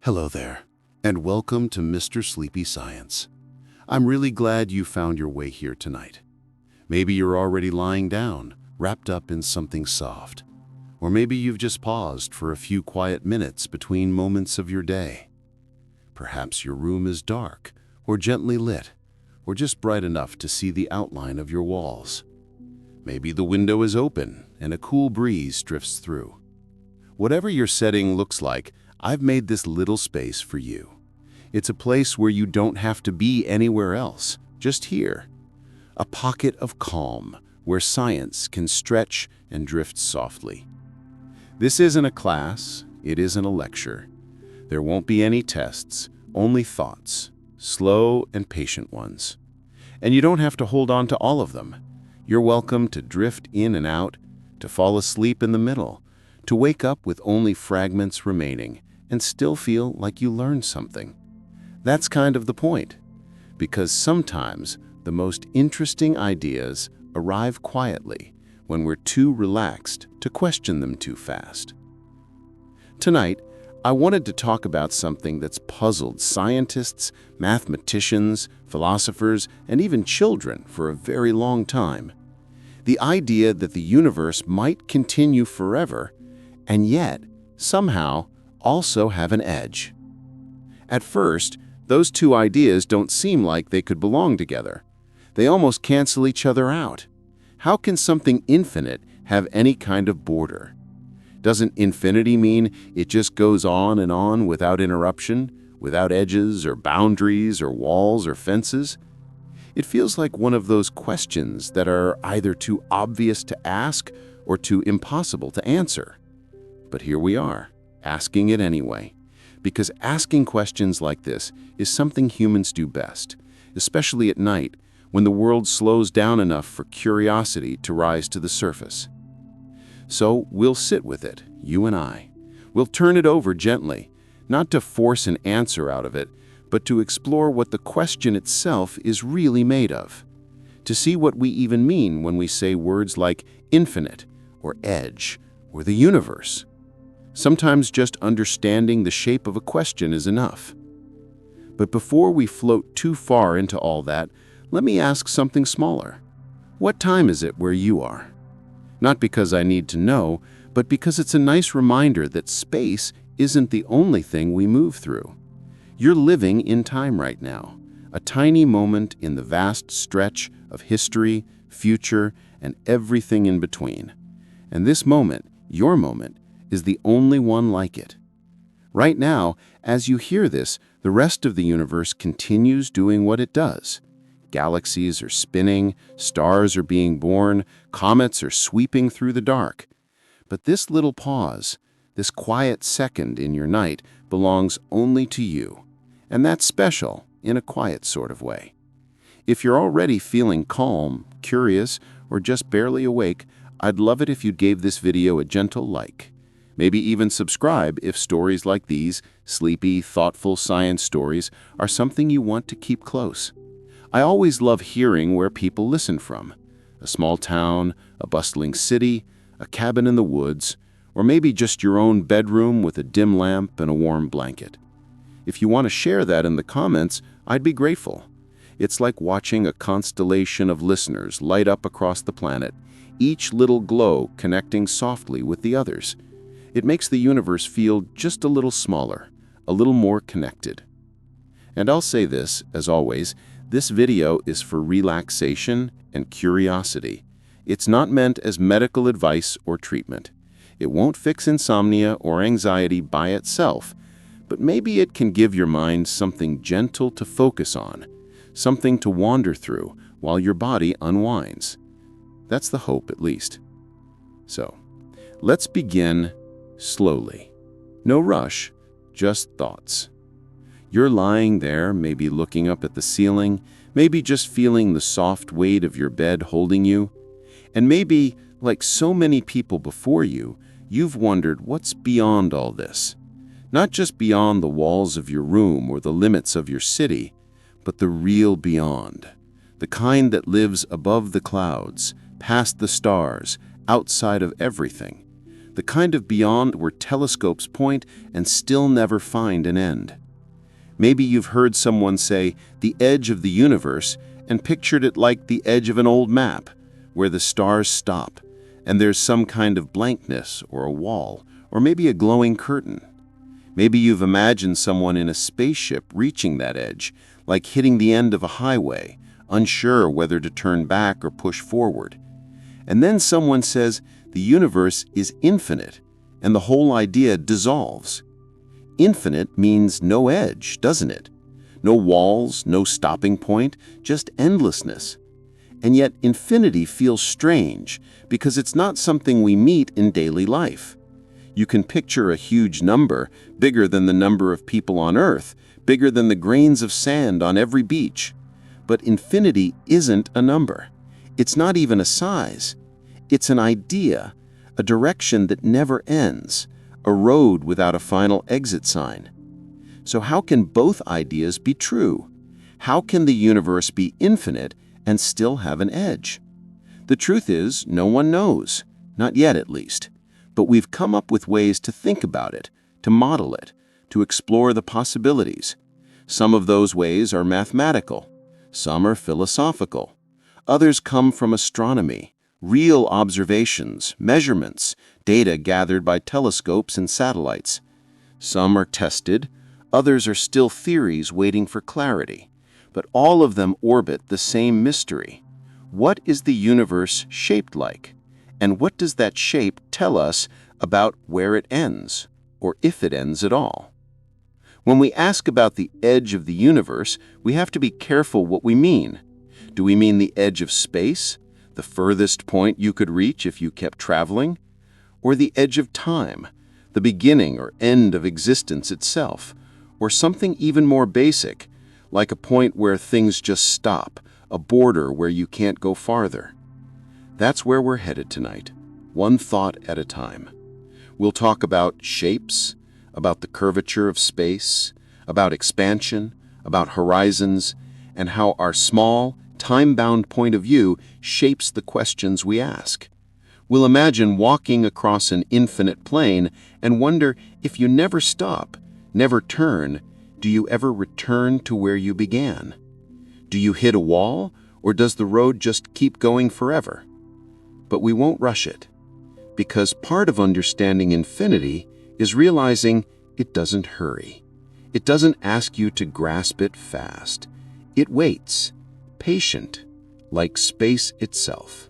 Hello there, and welcome to Mr. Sleepy Science. I'm really glad you found your way here tonight. Maybe you're already lying down, wrapped up in something soft. Or maybe you've just paused for a few quiet minutes between moments of your day. Perhaps your room is dark, or gently lit, or just bright enough to see the outline of your walls. Maybe the window is open and a cool breeze drifts through. Whatever your setting looks like, I've made this little space for you. It's a place where you don't have to be anywhere else, just here. A pocket of calm where science can stretch and drift softly. This isn't a class, it isn't a lecture. There won't be any tests, only thoughts, slow and patient ones. And you don't have to hold on to all of them. You're welcome to drift in and out, to fall asleep in the middle, to wake up with only fragments remaining and still feel like you learned something. That's kind of the point, because sometimes the most interesting ideas arrive quietly when we're too relaxed to question them too fast. Tonight, I wanted to talk about something that's puzzled scientists, mathematicians, philosophers, and even children for a very long time. The idea that the universe might continue forever, and yet, somehow, also have an edge. At first, those two ideas don't seem like they could belong together. They almost cancel each other out. How can something infinite have any kind of border? Doesn't infinity mean it just goes on and on without interruption, without edges or boundaries or walls or fences? It feels like one of those questions that are either too obvious to ask or too impossible to answer. But here we are, asking it anyway, because asking questions like this is something humans do best, especially at night, when the world slows down enough for curiosity to rise to the surface. So we'll sit with it, you and I. We'll turn it over gently, not to force an answer out of it, but to explore what the question itself is really made of. To see what we even mean when we say words like infinite, or edge, or the universe. Sometimes just understanding the shape of a question is enough. But before we float too far into all that, let me ask something smaller. What time is it where you are? Not because I need to know, but because it's a nice reminder that space isn't the only thing we move through. You're living in time right now, a tiny moment in the vast stretch of history, future, and everything in between. And this moment, your moment, is the only one like it. Right now, as you hear this, the rest of the universe continues doing what it does. Galaxies are spinning, stars are being born, comets are sweeping through the dark. But this little pause, this quiet second in your night, belongs only to you. And that's special, in a quiet sort of way. If you're already feeling calm, curious, or just barely awake, I'd love it if you gave this video a gentle like. Maybe even subscribe if stories like these, sleepy, thoughtful science stories, are something you want to keep close. I always love hearing where people listen from. A small town, a bustling city, a cabin in the woods, or maybe just your own bedroom with a dim lamp and a warm blanket. If you want to share that in the comments, I'd be grateful. It's like watching a constellation of listeners light up across the planet, each little glow connecting softly with the others. It makes the universe feel just a little smaller, a little more connected. And I'll say this, as always, this video is for relaxation and curiosity. It's not meant as medical advice or treatment. It won't fix insomnia or anxiety by itself, but maybe it can give your mind something gentle to focus on, something to wander through while your body unwinds. That's the hope, at least. So, let's begin slowly. No rush, just thoughts. You're lying there, maybe looking up at the ceiling, maybe just feeling the soft weight of your bed holding you, and maybe, like so many people before you, you've wondered what's beyond all this. Not just beyond the walls of your room or the limits of your city, but the real beyond, the kind that lives above the clouds, past the stars, outside of everything, the kind of beyond where telescopes point and still never find an end. Maybe you've heard someone say the edge of the universe and pictured it like the edge of an old map, where the stars stop, and there's some kind of blankness or a wall, or maybe a glowing curtain. Maybe you've imagined someone in a spaceship reaching that edge, like hitting the end of a highway, unsure whether to turn back or push forward. And then someone says the universe is infinite, and the whole idea dissolves. Infinite means no edge, doesn't it? No walls, no stopping point, just endlessness. And yet infinity feels strange because it's not something we meet in daily life. You can picture a huge number, bigger than the number of people on Earth, bigger than the grains of sand on every beach. But infinity isn't a number. It's not even a size. It's an idea, a direction that never ends, a road without a final exit sign. So how can both ideas be true? How can the universe be infinite and still have an edge? The truth is, no one knows, not yet at least. But we've come up with ways to think about it, to model it, to explore the possibilities. Some of those ways are mathematical, some are philosophical. Others come from astronomy, real observations, measurements, data gathered by telescopes and satellites. Some are tested, others are still theories waiting for clarity. But all of them orbit the same mystery. What is the universe shaped like? And what does that shape tell us about where it ends, or if it ends at all? When we ask about the edge of the universe, we have to be careful what we mean. Do we mean the edge of space, the furthest point you could reach if you kept traveling? Or the edge of time, the beginning or end of existence itself? Or something even more basic, like a point where things just stop, a border where you can't go farther? That's where we're headed tonight, one thought at a time. We'll talk about shapes, about the curvature of space, about expansion, about horizons, and how our small, time-bound point of view shapes the questions we ask. We'll imagine walking across an infinite plane and wonder if you never stop, never turn, do you ever return to where you began? Do you hit a wall, or does the road just keep going forever? But we won't rush it, because part of understanding infinity is realizing it doesn't hurry. It doesn't ask you to grasp it fast. It waits, patient, like space itself.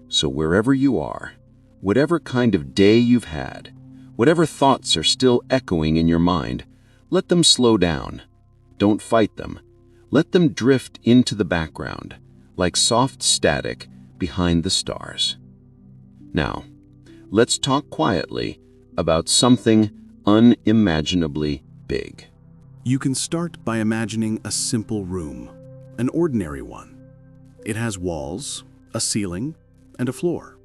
So wherever you are, whatever kind of day you've had, whatever thoughts are still echoing in your mind, let them slow down. Don't fight them. Let them drift into the background, like soft static behind the stars. Now, let's talk quietly about something unimaginably big. You can start by imagining a simple room, an ordinary one. It has walls, a ceiling, and a floor.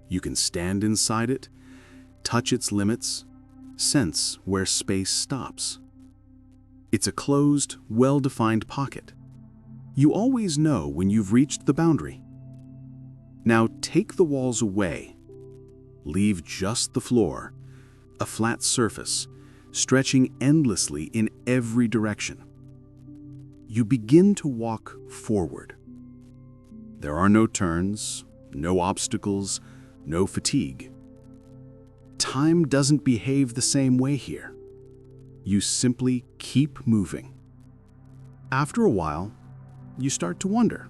You can stand inside it, touch its limits, sense where space stops. It's a closed, well-defined pocket. You always know when you've reached the boundary. Now take the walls away. Leave just the floor, a flat surface, stretching endlessly in every direction. You begin to walk forward. There are no turns, no obstacles, no fatigue. Time doesn't behave the same way here. You simply keep moving. After a while, you start to wonder,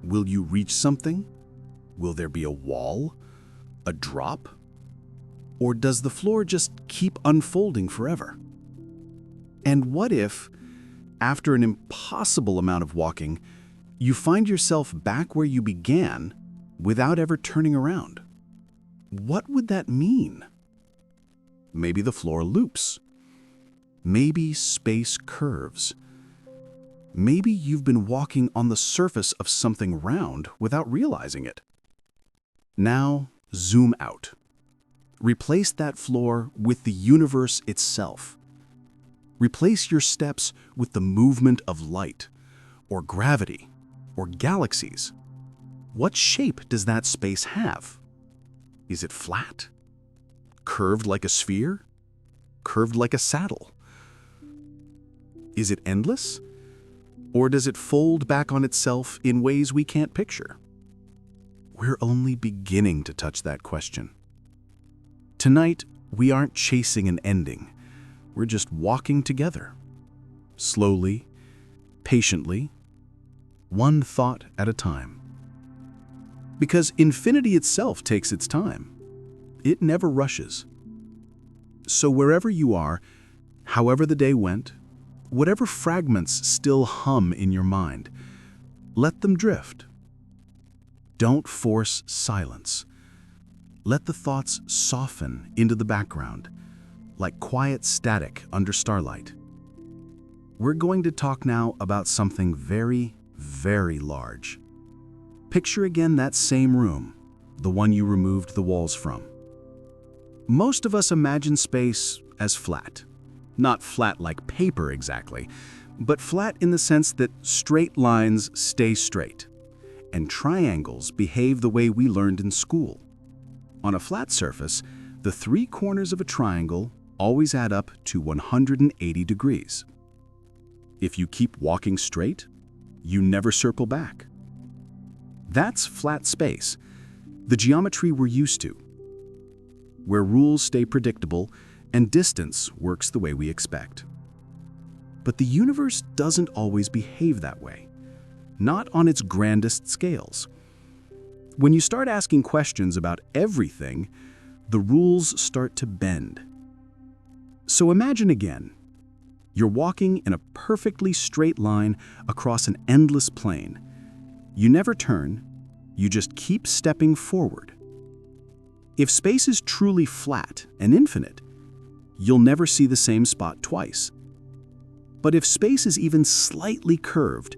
will you reach something? Will there be a wall? A drop? Or does the floor just keep unfolding forever? And what if, after an impossible amount of walking, you find yourself back where you began without ever turning around? What would that mean? Maybe the floor loops. Maybe space curves. Maybe you've been walking on the surface of something round without realizing it. Now, zoom out. Replace that floor with the universe itself. Replace your steps with the movement of light, or gravity, or galaxies. What shape does that space have? Is it flat, Curved like a sphere? Curved like a saddle? Is it endless? Or does it fold back on itself in ways we can't picture? We're only beginning to touch that question. Tonight, we aren't chasing an ending. We're just walking together. Slowly, patiently, one thought at a time. Because infinity itself takes its time. It never rushes. So wherever you are, however the day went, whatever fragments still hum in your mind, let them drift. Don't force silence. Let the thoughts soften into the background, like quiet static under starlight. We're going to talk now about something very, very large. Picture again that same room, the one you removed the walls from. Most of us imagine space as flat. Not flat like paper exactly, but flat in the sense that straight lines stay straight, and triangles behave the way we learned in school. On a flat surface, the three corners of a triangle always add up to 180 degrees. If you keep walking straight, you never circle back. That's flat space, the geometry we're used to, where rules stay predictable and distance works the way we expect. But the universe doesn't always behave that way, not on its grandest scales. When you start asking questions about everything, the rules start to bend. So imagine again, you're walking in a perfectly straight line across an endless plain. You never turn, you just keep stepping forward. If space is truly flat and infinite, you'll never see the same spot twice. But if space is even slightly curved,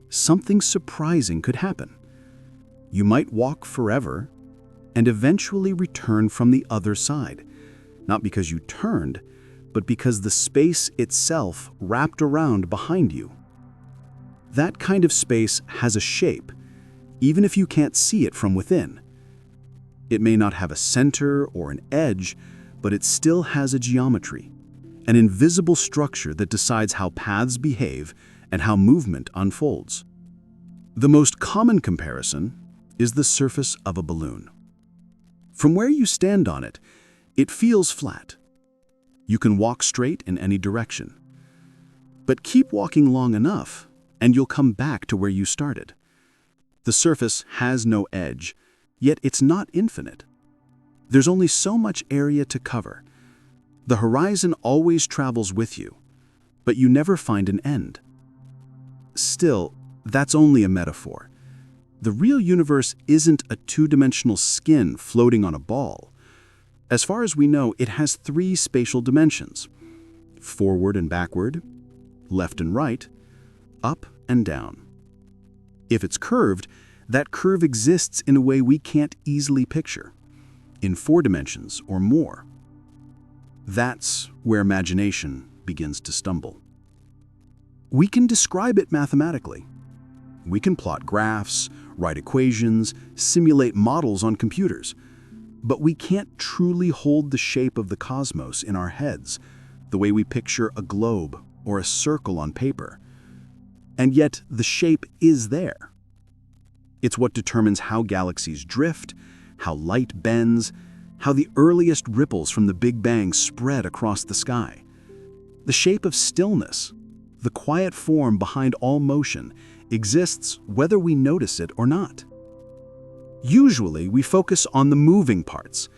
something surprising could happen. You might walk forever and eventually return from the other side, not because you turned, but because the space itself wrapped around behind you. That kind of space has a shape, even if you can't see it from within. It may not have a center or an edge, but it still has a geometry, an invisible structure that decides how paths behave and how movement unfolds. The most common comparison is the surface of a balloon. From where you stand on it, it feels flat. You can walk straight in any direction. But keep walking long enough, and you'll come back to where you started. The surface has no edge, yet it's not infinite. There's only so much area to cover. The horizon always travels with you, but you never find an end. Still, that's only a metaphor. The real universe isn't a two-dimensional skin floating on a ball. As far as we know, it has three spatial dimensions: forward and backward, left and right, up and down. If it's curved, that curve exists in a way we can't easily picture, in 4 dimensions or more. That's where imagination begins to stumble. We can describe it mathematically. We can plot graphs, write equations, simulate models on computers. But we can't truly hold the shape of the cosmos in our heads, the way we picture a globe or a circle on paper. And yet, the shape is there. It's what determines how galaxies drift, how light bends, how the earliest ripples from the Big Bang spread across the sky. The shape of stillness, the quiet form behind all motion, exists whether we notice it or not. Usually, we focus on the moving parts,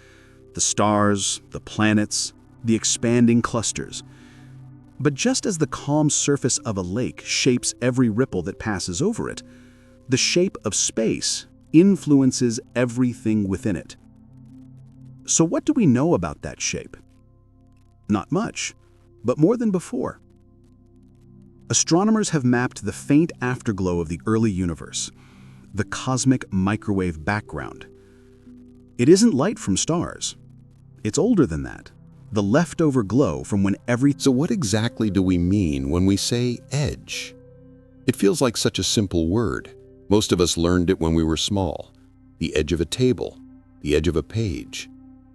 the stars, the planets, the expanding clusters. But just as the calm surface of a lake shapes every ripple that passes over it, the shape of space influences everything within it. So what do we know about that shape? Not much, but more than before. Astronomers have mapped the faint afterglow of the early universe, the cosmic microwave background. It isn't light from stars. It's older than that, the leftover glow from when So what exactly do we mean when we say edge? It feels like such a simple word. Most of us learned it when we were small. The edge of a table, the edge of a page,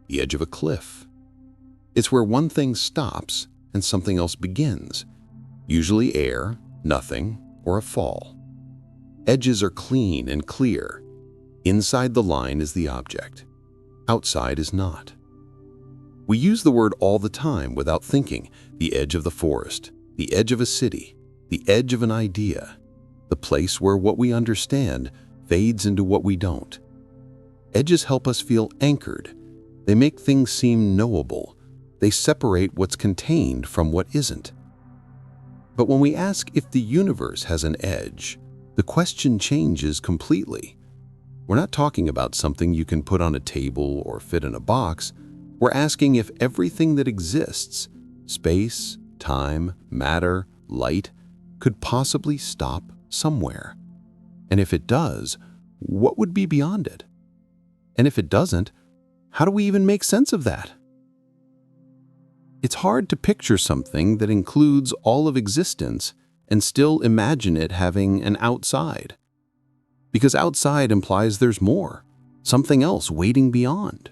the edge of a cliff. It's where one thing stops and something else begins, usually air, nothing, or a fall. Edges are clean and clear. Inside the line is the object. Outside is not. We use the word all the time without thinking: the edge of the forest, the edge of a city, the edge of an idea, the place where what we understand fades into what we don't. Edges help us feel anchored. They make things seem knowable. They separate what's contained from what isn't. But when we ask if the universe has an edge, the question changes completely. We're not talking about something you can put on a table or fit in a box. We're asking if everything that exists, space, time, matter, light, could possibly stop somewhere. And if it does, what would be beyond it? And if it doesn't, how do we even make sense of that? It's hard to picture something that includes all of existence and still imagine it having an outside. Because outside implies there's more, something else waiting beyond.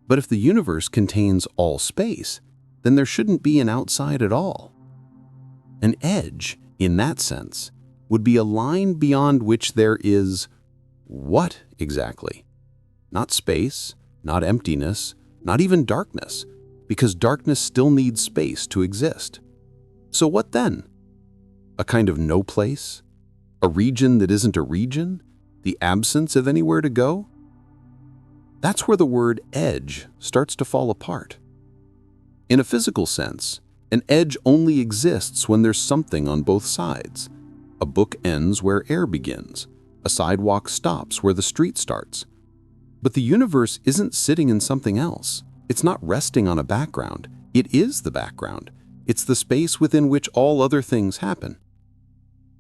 But if the universe contains all space, then there shouldn't be an outside at all. An edge, in that sense, would be a line beyond which there is what exactly? Not space, not emptiness, not even darkness, because darkness still needs space to exist. So what then? A kind of no place? A region that isn't a region? The absence of anywhere to go? That's where the word edge starts to fall apart. In a physical sense, an edge only exists when there's something on both sides. A book ends where air begins. A sidewalk stops where the street starts. But the universe isn't sitting in something else. It's not resting on a background. It is the background. It's the space within which all other things happen.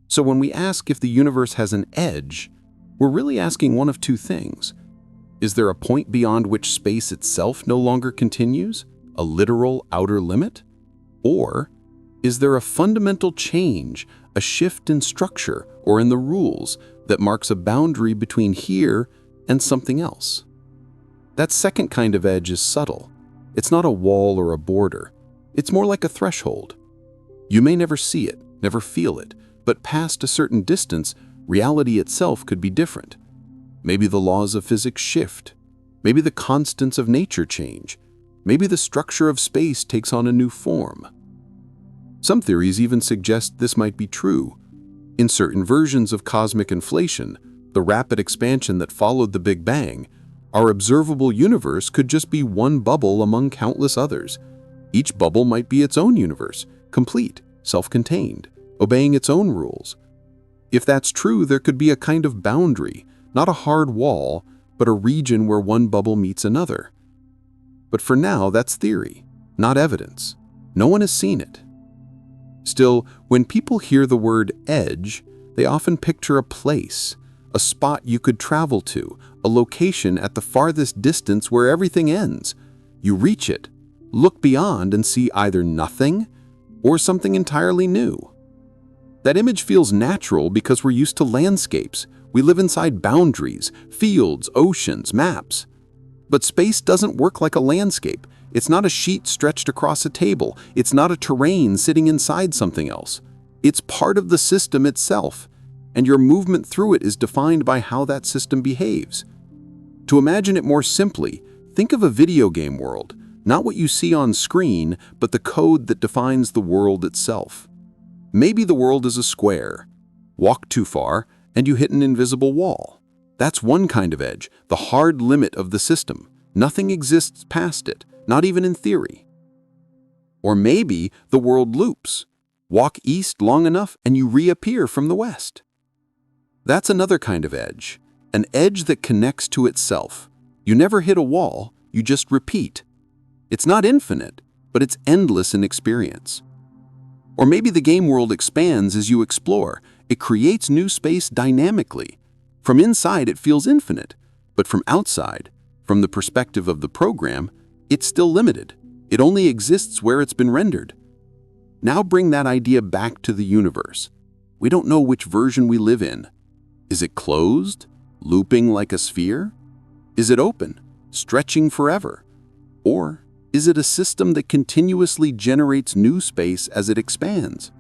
So when we ask if the universe has an edge, we're really asking one of two things. Is there a point beyond which space itself no longer continues? A literal outer limit? Or is there a fundamental change, a shift in structure or in the rules that marks a boundary between here and something else? That second kind of edge is subtle. It's not a wall or a border. It's more like a threshold. You may never see it, never feel it, but past a certain distance, reality itself could be different. Maybe the laws of physics shift. Maybe the constants of nature change. Maybe the structure of space takes on a new form. Some theories even suggest this might be true. In certain versions of cosmic inflation, the rapid expansion that followed the Big Bang, our observable universe could just be one bubble among countless others. Each bubble might be its own universe, complete, self-contained, obeying its own rules. If that's true, there could be a kind of boundary, not a hard wall, but a region where one bubble meets another. But for now, that's theory, not evidence. No one has seen it. Still, when people hear the word edge, they often picture a place, a spot you could travel to, a location at the farthest distance where everything ends. You reach it, look beyond and see either nothing or something entirely new. That image feels natural because we're used to landscapes. We live inside boundaries, fields, oceans, maps. But space doesn't work like a landscape. It's not a sheet stretched across a table. It's not a terrain sitting inside something else. It's part of the system itself, and your movement through it is defined by how that system behaves. To imagine it more simply, think of a video game world, not what you see on screen, but the code that defines the world itself. Maybe the world is a square. Walk too far, and you hit an invisible wall. That's one kind of edge, the hard limit of the system. Nothing exists past it, not even in theory. Or maybe the world loops. Walk east long enough, and you reappear from the west. That's another kind of edge, an edge that connects to itself. You never hit a wall, you just repeat. It's not infinite, but it's endless in experience. Or maybe the game world expands as you explore. It creates new space dynamically. From inside, it feels infinite, but from outside, from the perspective of the program, it's still limited. It only exists where it's been rendered. Now bring that idea back to the universe. We don't know which version we live in. Is it closed, looping like a sphere? Is it open, stretching forever? Or Is it a system that continuously generates new space as it expands?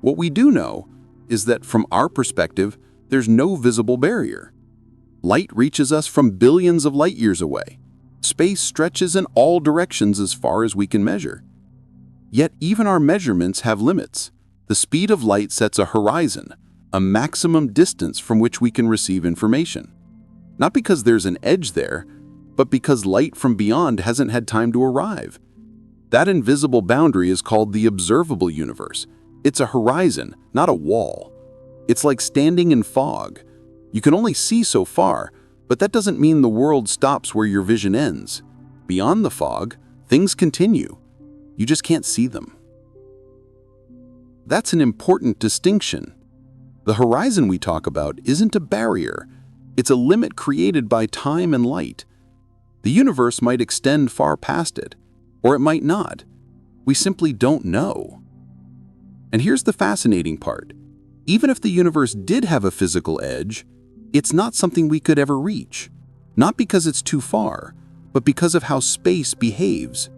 What we do know is that from our perspective, there's no visible barrier. Light reaches us from billions of light years away. Space stretches in all directions as far as we can measure. Yet even our measurements have limits. The speed of light sets a horizon, a maximum distance from which we can receive information. Not because there's an edge there, but because light from beyond hasn't had time to arrive. That invisible boundary is called the observable universe. It's a horizon, not a wall. It's like standing in fog. You can only see so far, but that doesn't mean the world stops where your vision ends. Beyond the fog, things continue. You just can't see them. That's an important distinction. The horizon we talk about isn't a barrier. It's a limit created by time and light. The universe might extend far past it, or it might not. We simply don't know. And here's the fascinating part. Even if the universe did have a physical edge, it's not something we could ever reach. Not because it's too far, but because of how space behaves.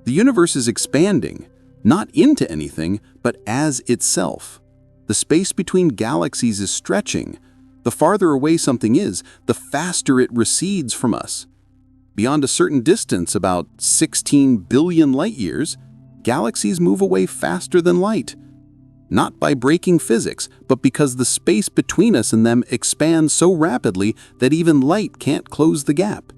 The universe is expanding, not into anything, but as itself. The space between galaxies is stretching. The farther away something is, the faster it recedes from us. Beyond a certain distance, about 16 billion light years, galaxies move away faster than light. Not by breaking physics, but because the space between us and them expands so rapidly that even light can't close the gap.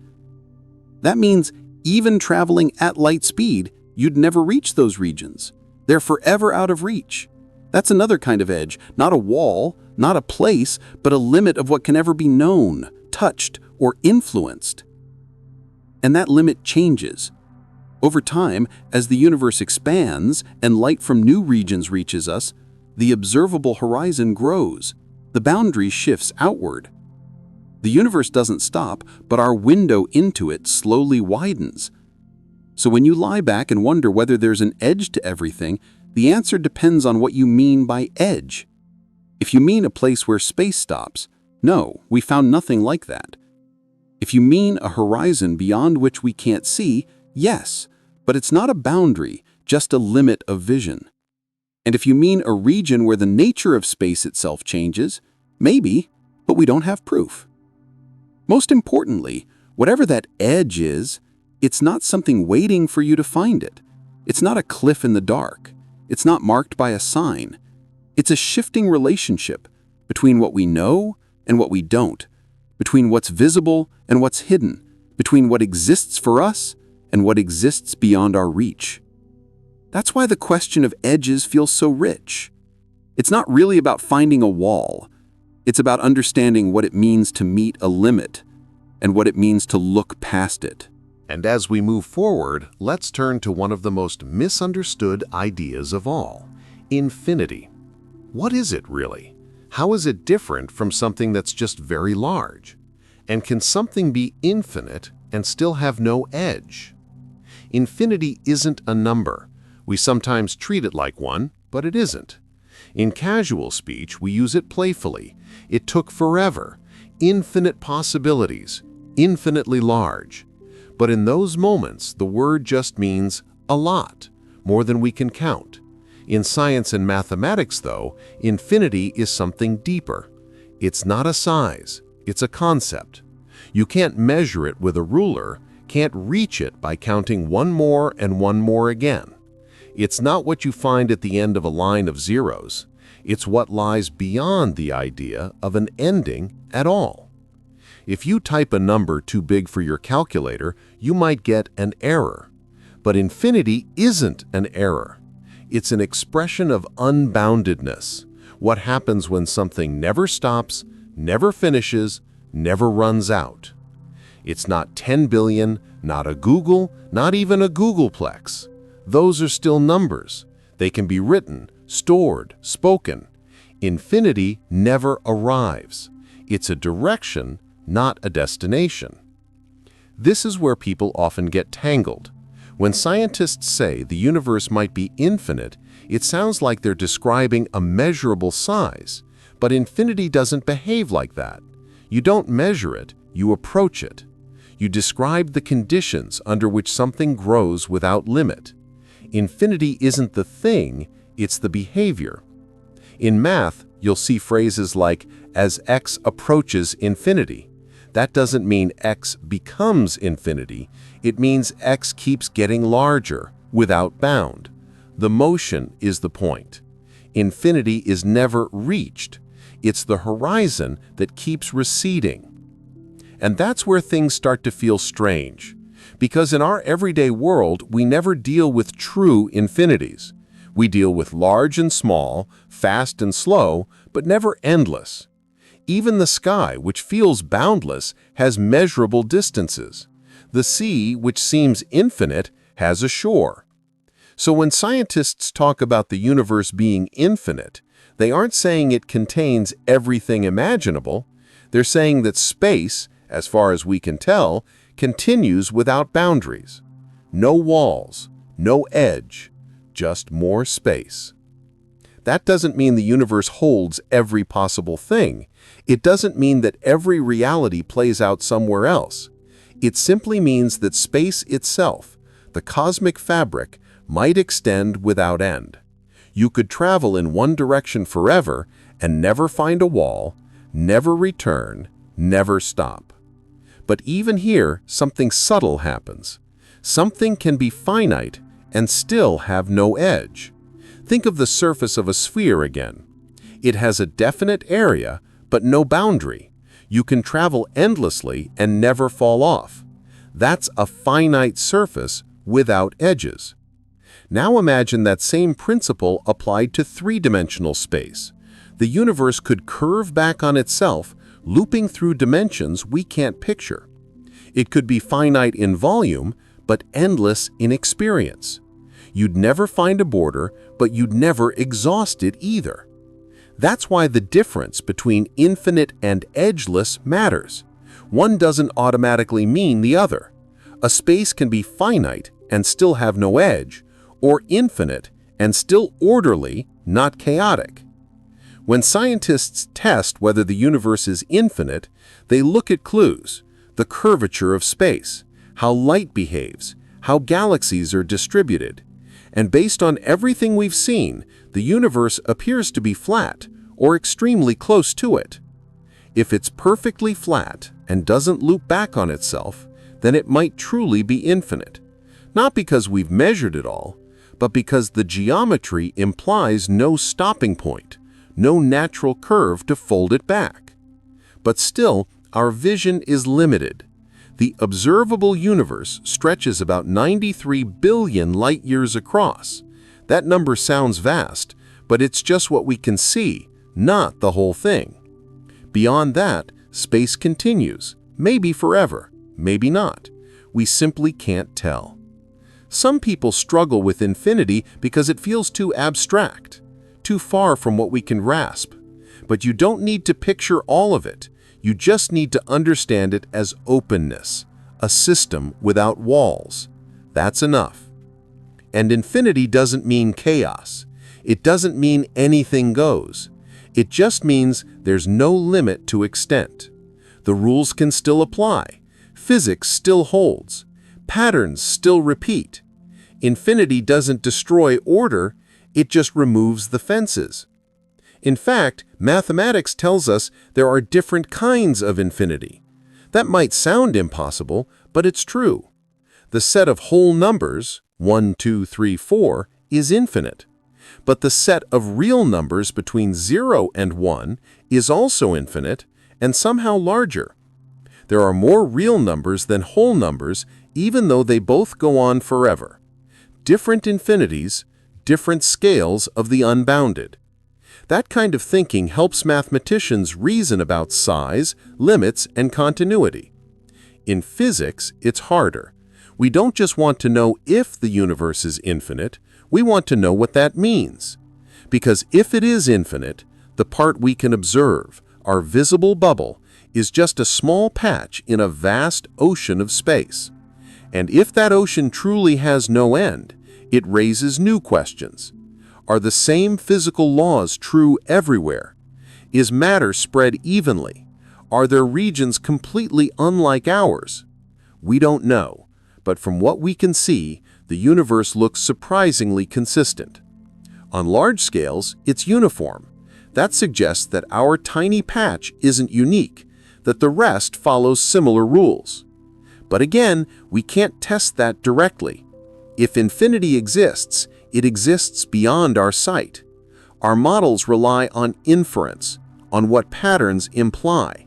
That means even traveling at light speed, you'd never reach those regions. They're forever out of reach. That's another kind of edge, not a wall, not a place, but a limit of what can ever be known, touched, or influenced. And that limit changes. Over time, as the universe expands and light from new regions reaches us, the observable horizon grows. The boundary shifts outward. The universe doesn't stop, but our window into it slowly widens. So when you lie back and wonder whether there's an edge to everything, the answer depends on what you mean by edge. If you mean a place where space stops, no, we found nothing like that. If you mean a horizon beyond which we can't see, yes, but it's not a boundary, just a limit of vision. And if you mean a region where the nature of space itself changes, maybe, but we don't have proof. Most importantly, whatever that edge is, it's not something waiting for you to find it. It's not a cliff in the dark. It's not marked by a sign. It's a shifting relationship between what we know and what we don't, between what's visible and what's hidden, between what exists for us and what exists beyond our reach. That's why the question of edges feels so rich. It's not really about finding a wall. It's about understanding what it means to meet a limit and what it means to look past it. And as we move forward, let's turn to one of the most misunderstood ideas of all, infinity. What is it really? How is it different from something that's just very large? And can something be infinite and still have no edge? Infinity isn't a number. We sometimes treat it like one, but it isn't. In casual speech, we use it playfully. It took forever. Infinite possibilities. Infinitely large. But in those moments, the word just means a lot, more than we can count. In science and mathematics, though, infinity is something deeper. It's not a size, it's a concept. You can't measure it with a ruler, can't reach it by counting one more and one more again. It's not what you find at the end of a line of zeros. It's what lies beyond the idea of an ending at all. If you type a number too big for your calculator, you might get an error. But infinity isn't an error. It's an expression of unboundedness. What happens when something never stops, never finishes, never runs out. It's not 10 billion, not a Google, not even a Googleplex. Those are still numbers. They can be written, stored, spoken. Infinity never arrives. It's a direction, not a destination. This is where people often get tangled. When scientists say the universe might be infinite, it sounds like they're describing a measurable size, but infinity doesn't behave like that. You don't measure it, you approach it. You described the conditions under which something grows without limit. Infinity isn't the thing, it's the behavior. In math, you'll see phrases like, as x approaches infinity. That doesn't mean x becomes infinity. It means x keeps getting larger, without bound. The motion is the point. Infinity is never reached. It's the horizon that keeps receding. And that's where things start to feel strange. Because in our everyday world, we never deal with true infinities. We deal with large and small, fast and slow, but never endless. Even the sky, which feels boundless, has measurable distances. The sea, which seems infinite, has a shore. So when scientists talk about the universe being infinite, they aren't saying it contains everything imaginable. They're saying that space, as far as we can tell, continues without boundaries. No walls, no edge, just more space. That doesn't mean the universe holds every possible thing. It doesn't mean that every reality plays out somewhere else. It simply means that space itself, the cosmic fabric, might extend without end. You could travel in one direction forever and never find a wall, never return, never stop. But even here, something subtle happens. Something can be finite and still have no edge. Think of the surface of a sphere again. It has a definite area, but no boundary. You can travel endlessly and never fall off. That's a finite surface without edges. Now imagine that same principle applied to three-dimensional space. The universe could curve back on itself, looping through dimensions we can't picture. It could be finite in volume, but endless in experience. You'd never find a border, but you'd never exhaust it either. That's why the difference between infinite and edgeless matters. One doesn't automatically mean the other. A space can be finite and still have no edge, or infinite and still orderly, not chaotic. When scientists test whether the universe is infinite, they look at clues: the curvature of space, how light behaves, how galaxies are distributed. And based on everything we've seen, the universe appears to be flat or extremely close to it. If it's perfectly flat and doesn't loop back on itself, then it might truly be infinite. Not because we've measured it all, but because the geometry implies no stopping point, no natural curve to fold it back. But still, our vision is limited. The observable universe stretches about 93 billion light-years across. That number sounds vast, but it's just what we can see, not the whole thing. Beyond that, space continues, maybe forever, maybe not. We simply can't tell. Some people struggle with infinity because it feels too abstract, too far from what we can grasp. But you don't need to picture all of it. You just need to understand it as openness, a system without walls. That's enough. And infinity doesn't mean chaos. It doesn't mean anything goes. It just means there's no limit to extent. The rules can still apply. Physics still holds. Patterns still repeat. Infinity doesn't destroy order, it just removes the fences. In fact, mathematics tells us there are different kinds of infinity. That might sound impossible, but it's true. The set of whole numbers, 1, 2, 3, 4, is infinite. But the set of real numbers between 0 and 1 is also infinite and somehow larger. There are more real numbers than whole numbers, even though they both go on forever. Different infinities, different scales of the unbounded. That kind of thinking helps mathematicians reason about size, limits, and continuity. In physics, it's harder. We don't just want to know if the universe is infinite, we want to know what that means. Because if it is infinite, the part we can observe, our visible bubble, is just a small patch in a vast ocean of space. And if that ocean truly has no end, it raises new questions. Are the same physical laws true everywhere? Is matter spread evenly? Are there regions completely unlike ours? We don't know, but from what we can see, the universe looks surprisingly consistent. On large scales, it's uniform. That suggests that our tiny patch isn't unique, that the rest follows similar rules. But again, we can't test that directly. If infinity exists, it exists beyond our sight. Our models rely on inference, on what patterns imply.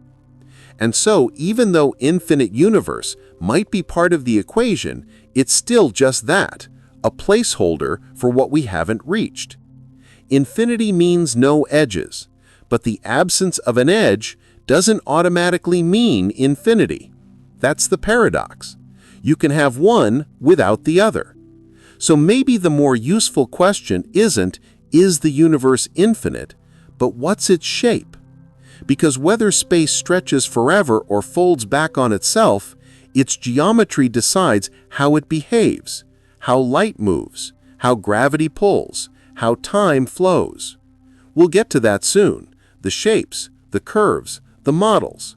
And so, even though infinite universe might be part of the equation, it's still just that, a placeholder for what we haven't reached. Infinity means no edges, but the absence of an edge doesn't automatically mean infinity. That's the paradox. You can have one without the other. So maybe the more useful question isn't, is the universe infinite, but what's its shape? Because whether space stretches forever or folds back on itself, its geometry decides how it behaves, how light moves, how gravity pulls, how time flows. We'll get to that soon, the shapes, the curves, the models.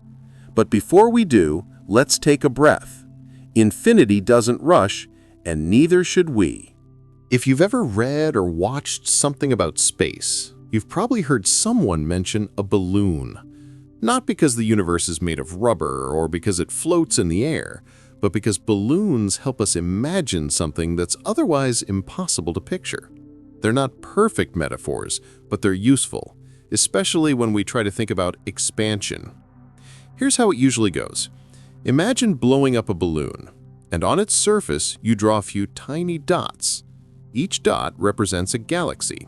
But before we do, let's take a breath. Infinity doesn't rush, and neither should we. If you've ever read or watched something about space, you've probably heard someone mention a balloon. Not because the universe is made of rubber or because it floats in the air, but because balloons help us imagine something that's otherwise impossible to picture. They're not perfect metaphors, but they're useful, especially when we try to think about expansion. Here's how it usually goes. Imagine blowing up a balloon, and on its surface you draw a few tiny dots. Each dot represents a galaxy.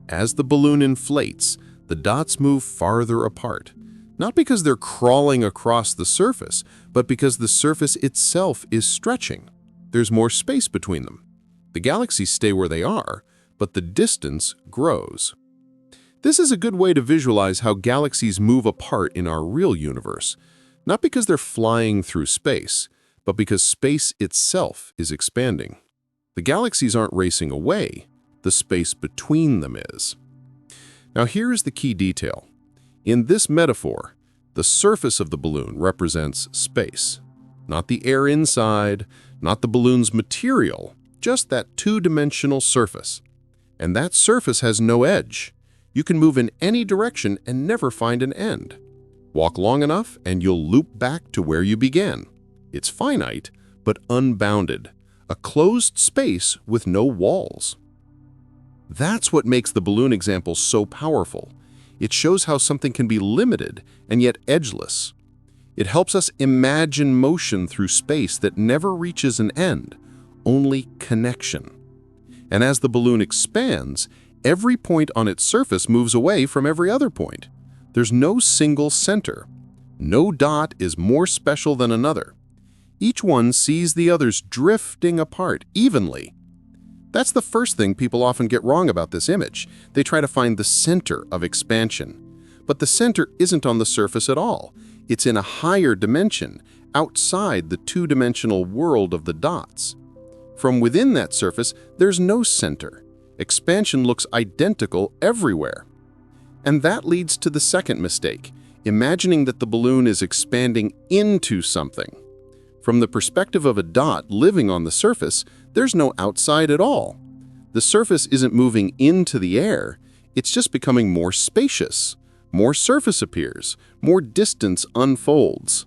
As the balloon inflates, the dots move farther apart, not because they're crawling across the surface, but because the surface itself is stretching. There's more space between them. The galaxies stay where they are, but the distance grows. This is a good way to visualize how galaxies move apart in our real universe, not because they're flying through space, but because space itself is expanding. The galaxies aren't racing away, the space between them is. Now here's the key detail. In this metaphor, the surface of the balloon represents space, not the air inside, not the balloon's material, just that two-dimensional surface. And that surface has no edge. You can move in any direction and never find an end. Walk long enough and you'll loop back to where you began. It's finite, but unbounded, a closed space with no walls. That's what makes the balloon example so powerful. It shows how something can be limited and yet edgeless. It helps us imagine motion through space that never reaches an end, only connection. And as the balloon expands, every point on its surface moves away from every other point. There's no single center. No dot is more special than another. Each one sees the others drifting apart evenly. That's the first thing people often get wrong about this image. They try to find the center of expansion. But the center isn't on the surface at all. It's in a higher dimension, outside the two-dimensional world of the dots. From within that surface, there's no center. Expansion looks identical everywhere. And that leads to the second mistake, imagining that the balloon is expanding into something. From the perspective of a dot living on the surface, there's no outside at all. The surface isn't moving into the air, it's just becoming more spacious. More surface appears, more distance unfolds.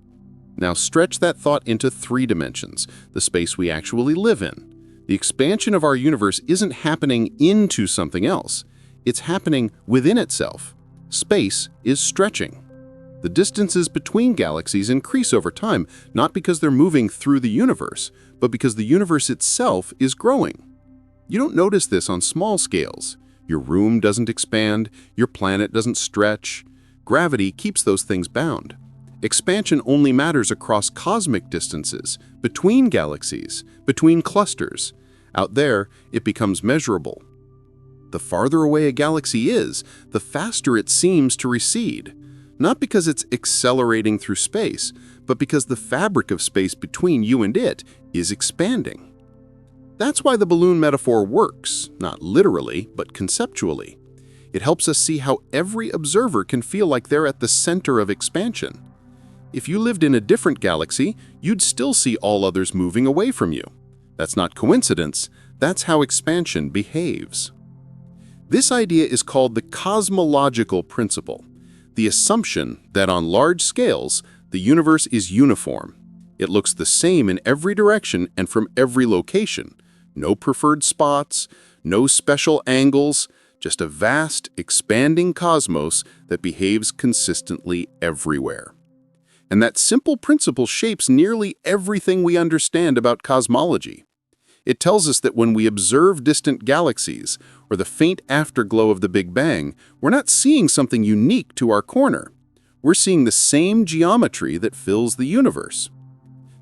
Now stretch that thought into 3 dimensions, the space we actually live in. The expansion of our universe isn't happening into something else, it's happening within itself. Space is stretching. The distances between galaxies increase over time, not because they're moving through the universe, but because the universe itself is growing. You don't notice this on small scales. Your room doesn't expand, your planet doesn't stretch. Gravity keeps those things bound. Expansion only matters across cosmic distances, between galaxies, between clusters. Out there, it becomes measurable. The farther away a galaxy is, the faster it seems to recede. Not because it's accelerating through space, but because the fabric of space between you and it is expanding. That's why the balloon metaphor works, not literally, but conceptually. It helps us see how every observer can feel like they're at the center of expansion. If you lived in a different galaxy, you'd still see all others moving away from you. That's not coincidence, that's how expansion behaves. This idea is called the cosmological principle, the assumption that on large scales, the universe is uniform. It looks the same in every direction and from every location. No preferred spots, no special angles, just a vast, expanding cosmos that behaves consistently everywhere. And that simple principle shapes nearly everything we understand about cosmology. It tells us that when we observe distant galaxies, or the faint afterglow of the Big Bang, we're not seeing something unique to our corner. We're seeing the same geometry that fills the universe.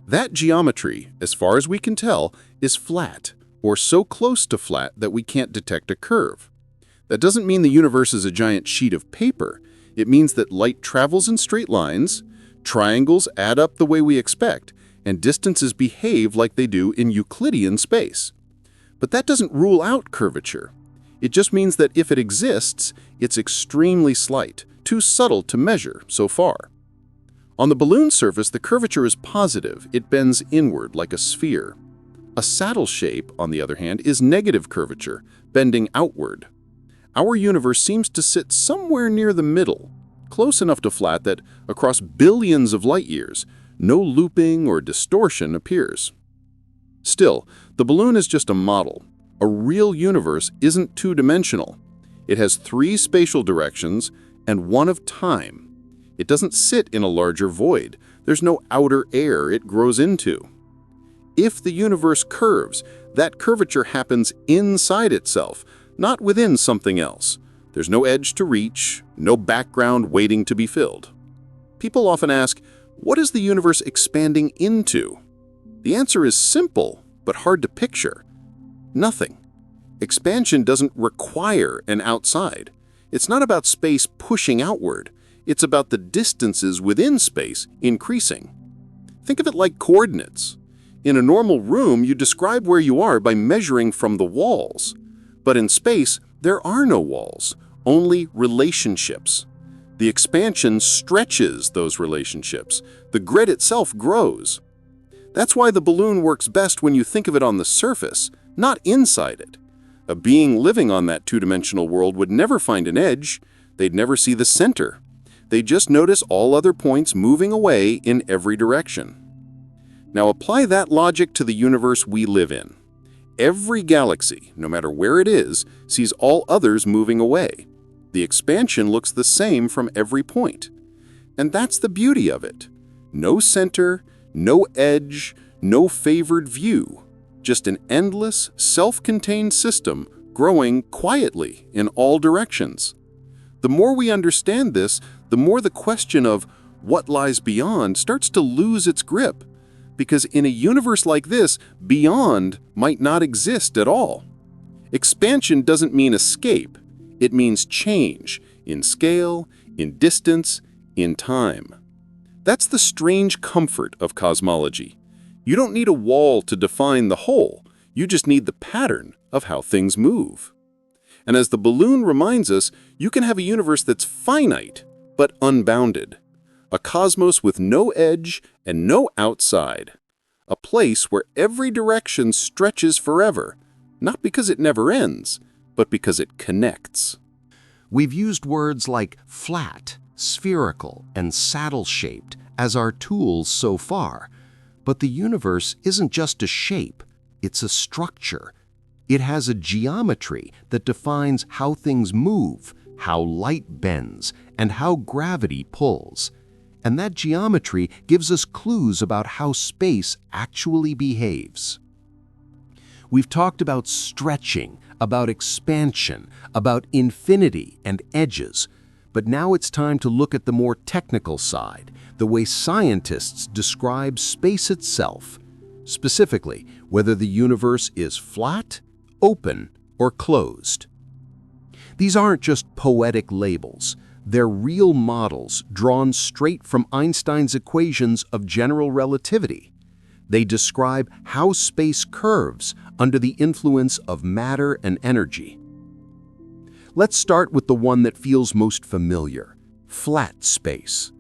That geometry, as far as we can tell, is flat, or so close to flat that we can't detect a curve. That doesn't mean the universe is a giant sheet of paper. It means that light travels in straight lines, triangles add up the way we expect, and distances behave like they do in Euclidean space. But that doesn't rule out curvature. It just means that if it exists, it's extremely slight, too subtle to measure so far. On the balloon surface, the curvature is positive. It bends inward like a sphere. A saddle shape, on the other hand, is negative curvature, bending outward. Our universe seems to sit somewhere near the middle, close enough to flat that, across billions of light years, no looping or distortion appears. Still, the balloon is just a model. A real universe isn't two-dimensional. It has 3 spatial directions and 1 of time. It doesn't sit in a larger void. There's no outer air it grows into. If the universe curves, that curvature happens inside itself, not within something else. There's no edge to reach, no background waiting to be filled. People often ask, what is the universe expanding into? The answer is simple, but hard to picture. Nothing. Expansion doesn't require an outside. It's not about space pushing outward. It's about the distances within space increasing. Think of it like coordinates. In a normal room, you describe where you are by measuring from the walls. But in space, there are no walls, only relationships. The expansion stretches those relationships. The grid itself grows. That's why the balloon works best when you think of it on the surface, not inside it. A being living on that two-dimensional world would never find an edge. They'd never see the center. They'd just notice all other points moving away in every direction. Now apply that logic to the universe we live in. Every galaxy, no matter where it is, sees all others moving away. The expansion looks the same from every point. And that's the beauty of it. No center, no edge, no favored view. Just an endless, self-contained system growing quietly in all directions. The more we understand this, the more the question of what lies beyond starts to lose its grip. Because in a universe like this, beyond might not exist at all. Expansion doesn't mean escape. It means change in scale, in distance, in time. That's the strange comfort of cosmology. You don't need a wall to define the whole. You just need the pattern of how things move. And as the balloon reminds us, you can have a universe that's finite but unbounded. A cosmos with no edge and no outside. A place where every direction stretches forever, not because it never ends, but because it connects. We've used words like flat, spherical, and saddle-shaped as our tools so far, but the universe isn't just a shape, it's a structure. It has a geometry that defines how things move, how light bends, and how gravity pulls. And that geometry gives us clues about how space actually behaves. We've talked about stretching, about expansion, about infinity and edges, but now it's time to look at the more technical side, the way scientists describe space itself, specifically whether the universe is flat, open, or closed. These aren't just poetic labels. They're real models drawn straight from Einstein's equations of general relativity. They describe how space curves under the influence of matter and energy. Let's start with the one that feels most familiar, flat space.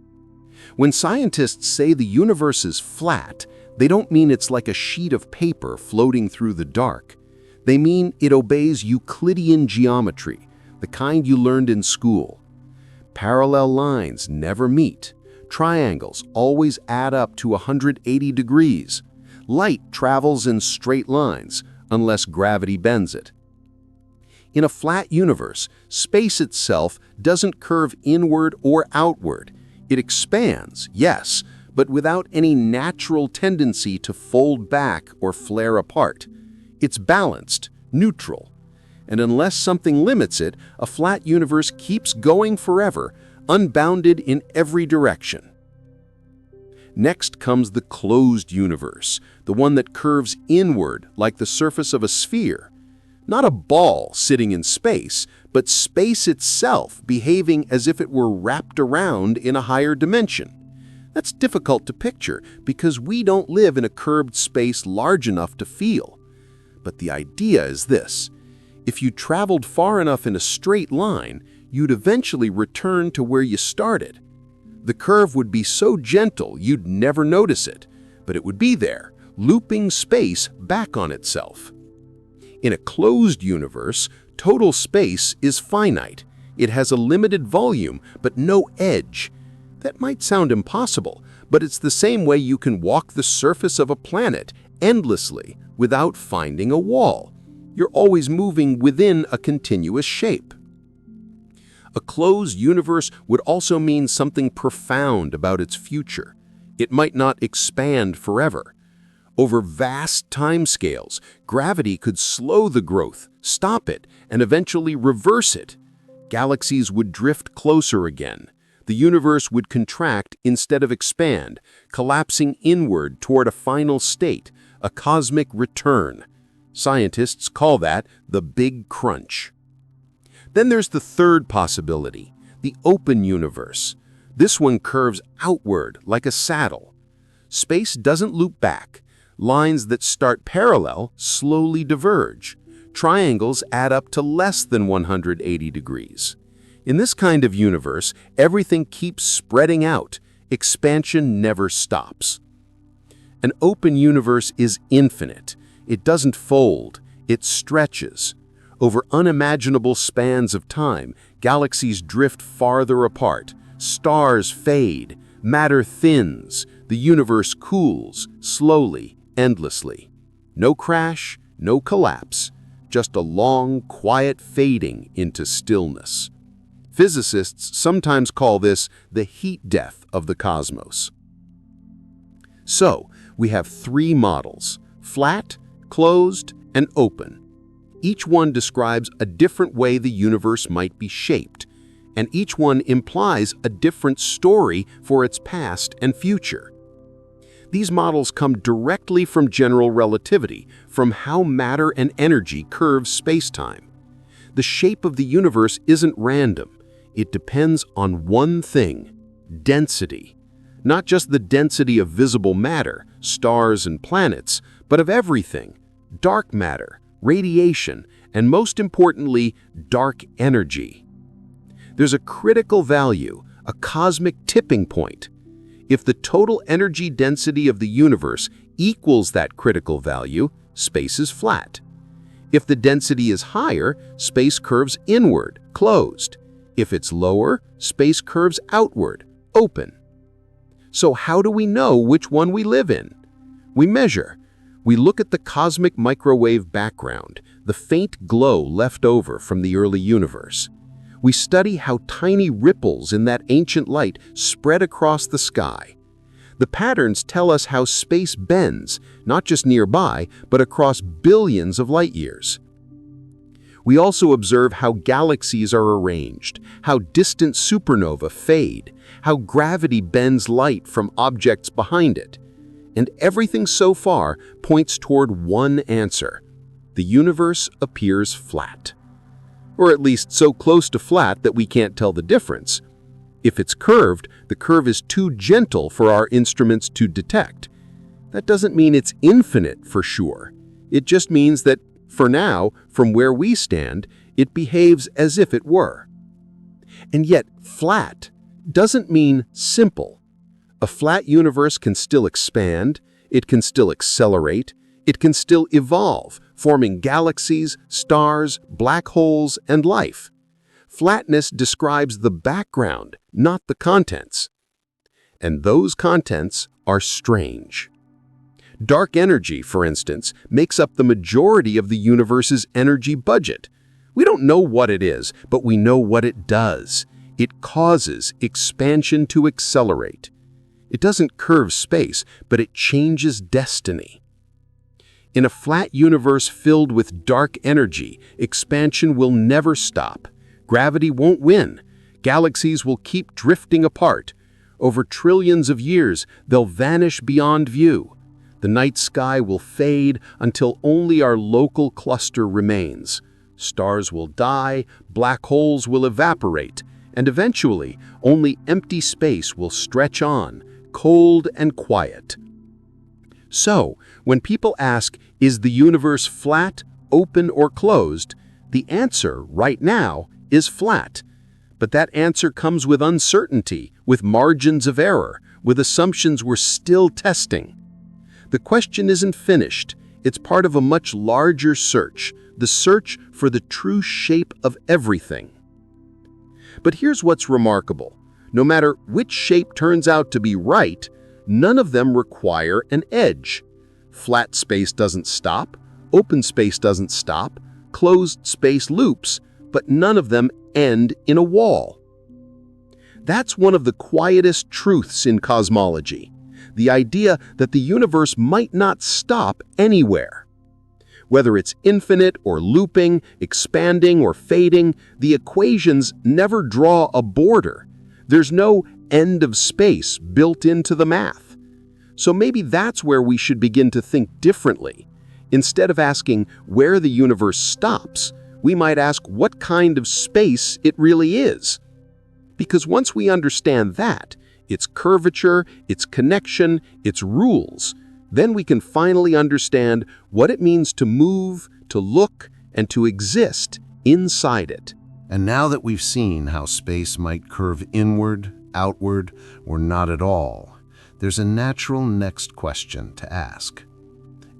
When scientists say the universe is flat, they don't mean it's like a sheet of paper floating through the dark. They mean it obeys Euclidean geometry, the kind you learned in school. Parallel lines never meet. Triangles always add up to 180 degrees. Light travels in straight lines, unless gravity bends it. In a flat universe, space itself doesn't curve inward or outward. It expands, yes, but without any natural tendency to fold back or flare apart. It's balanced, neutral. And unless something limits it, a flat universe keeps going forever, unbounded in every direction. Next comes the closed universe, the one that curves inward like the surface of a sphere. Not a ball sitting in space, but space itself behaving as if it were wrapped around in a higher dimension. That's difficult to picture because we don't live in a curved space large enough to feel. But the idea is this: if you traveled far enough in a straight line, you'd eventually return to where you started. The curve would be so gentle you'd never notice it, but it would be there, looping space back on itself. In a closed universe, total space is finite. It has a limited volume, but no edge. That might sound impossible, but it's the same way you can walk the surface of a planet endlessly without finding a wall. You're always moving within a continuous shape. A closed universe would also mean something profound about its future. It might not expand forever. Over vast timescales, gravity could slow the growth, stop it, and eventually reverse it. Galaxies would drift closer again. The universe would contract instead of expand, collapsing inward toward a final state, a cosmic return. Scientists call that the Big Crunch. Then there's the third possibility, the open universe. This one curves outward like a saddle. Space doesn't loop back. Lines that start parallel slowly diverge. Triangles add up to less than 180 degrees. In this kind of universe, everything keeps spreading out. Expansion never stops. An open universe is infinite. It doesn't fold. It stretches. Over unimaginable spans of time, galaxies drift farther apart. Stars fade. Matter thins. The universe cools, slowly, endlessly. No crash, no collapse, just a long, quiet fading into stillness. Physicists sometimes call this the heat death of the cosmos. So, we have three models: flat, closed, and open. Each one describes a different way the universe might be shaped, and each one implies a different story for its past and future. These models come directly from general relativity, from how matter and energy curve space-time. The shape of the universe isn't random. It depends on one thing: density. Not just the density of visible matter, stars and planets, but of everything: dark matter, radiation, and most importantly, dark energy. There's a critical value, a cosmic tipping point. If the total energy density of the universe equals that critical value, space is flat. If the density is higher, space curves inward, closed. If it's lower, space curves outward, open. So how do we know which one we live in? We measure. We look at the cosmic microwave background, the faint glow left over from the early universe. We study how tiny ripples in that ancient light spread across the sky. The patterns tell us how space bends, not just nearby, but across billions of light years. We also observe how galaxies are arranged, how distant supernovae fade, how gravity bends light from objects behind it. And everything so far points toward one answer: the universe appears flat. Or at least so close to flat that we can't tell the difference. If it's curved, the curve is too gentle for our instruments to detect. That doesn't mean it's infinite for sure. It just means that, for now, from where we stand, it behaves as if it were. And yet, flat doesn't mean simple. A flat universe can still expand, it can still accelerate, it can still evolve, forming galaxies, stars, black holes, and life. Flatness describes the background, not the contents. And those contents are strange. Dark energy, for instance, makes up the majority of the universe's energy budget. We don't know what it is, but we know what it does. It causes expansion to accelerate. It doesn't curve space, but it changes destiny. In a flat universe filled with dark energy, expansion will never stop. Gravity won't win. Galaxies will keep drifting apart. Over trillions of years, they'll vanish beyond view. The night sky will fade until only our local cluster remains. Stars will die, black holes will evaporate, and eventually, only empty space will stretch on, cold and quiet. So, when people ask, is the universe flat, open, or closed, the answer, right now, is flat. But that answer comes with uncertainty, with margins of error, with assumptions we're still testing. The question isn't finished. It's part of a much larger search, the search for the true shape of everything. But here's what's remarkable. No matter which shape turns out to be right, none of them require an edge. Flat space doesn't stop, open space doesn't stop, closed space loops, but none of them end in a wall. That's one of the quietest truths in cosmology, the idea that the universe might not stop anywhere. Whether it's infinite or looping, expanding or fading, the equations never draw a border. There's no end of space built into the math. So maybe that's where we should begin to think differently. Instead of asking where the universe stops, we might ask what kind of space it really is. Because once we understand that, its curvature, its connection, its rules, then we can finally understand what it means to move, to look, and to exist inside it. And now that we've seen how space might curve inward, outward, or not at all, there's a natural next question to ask.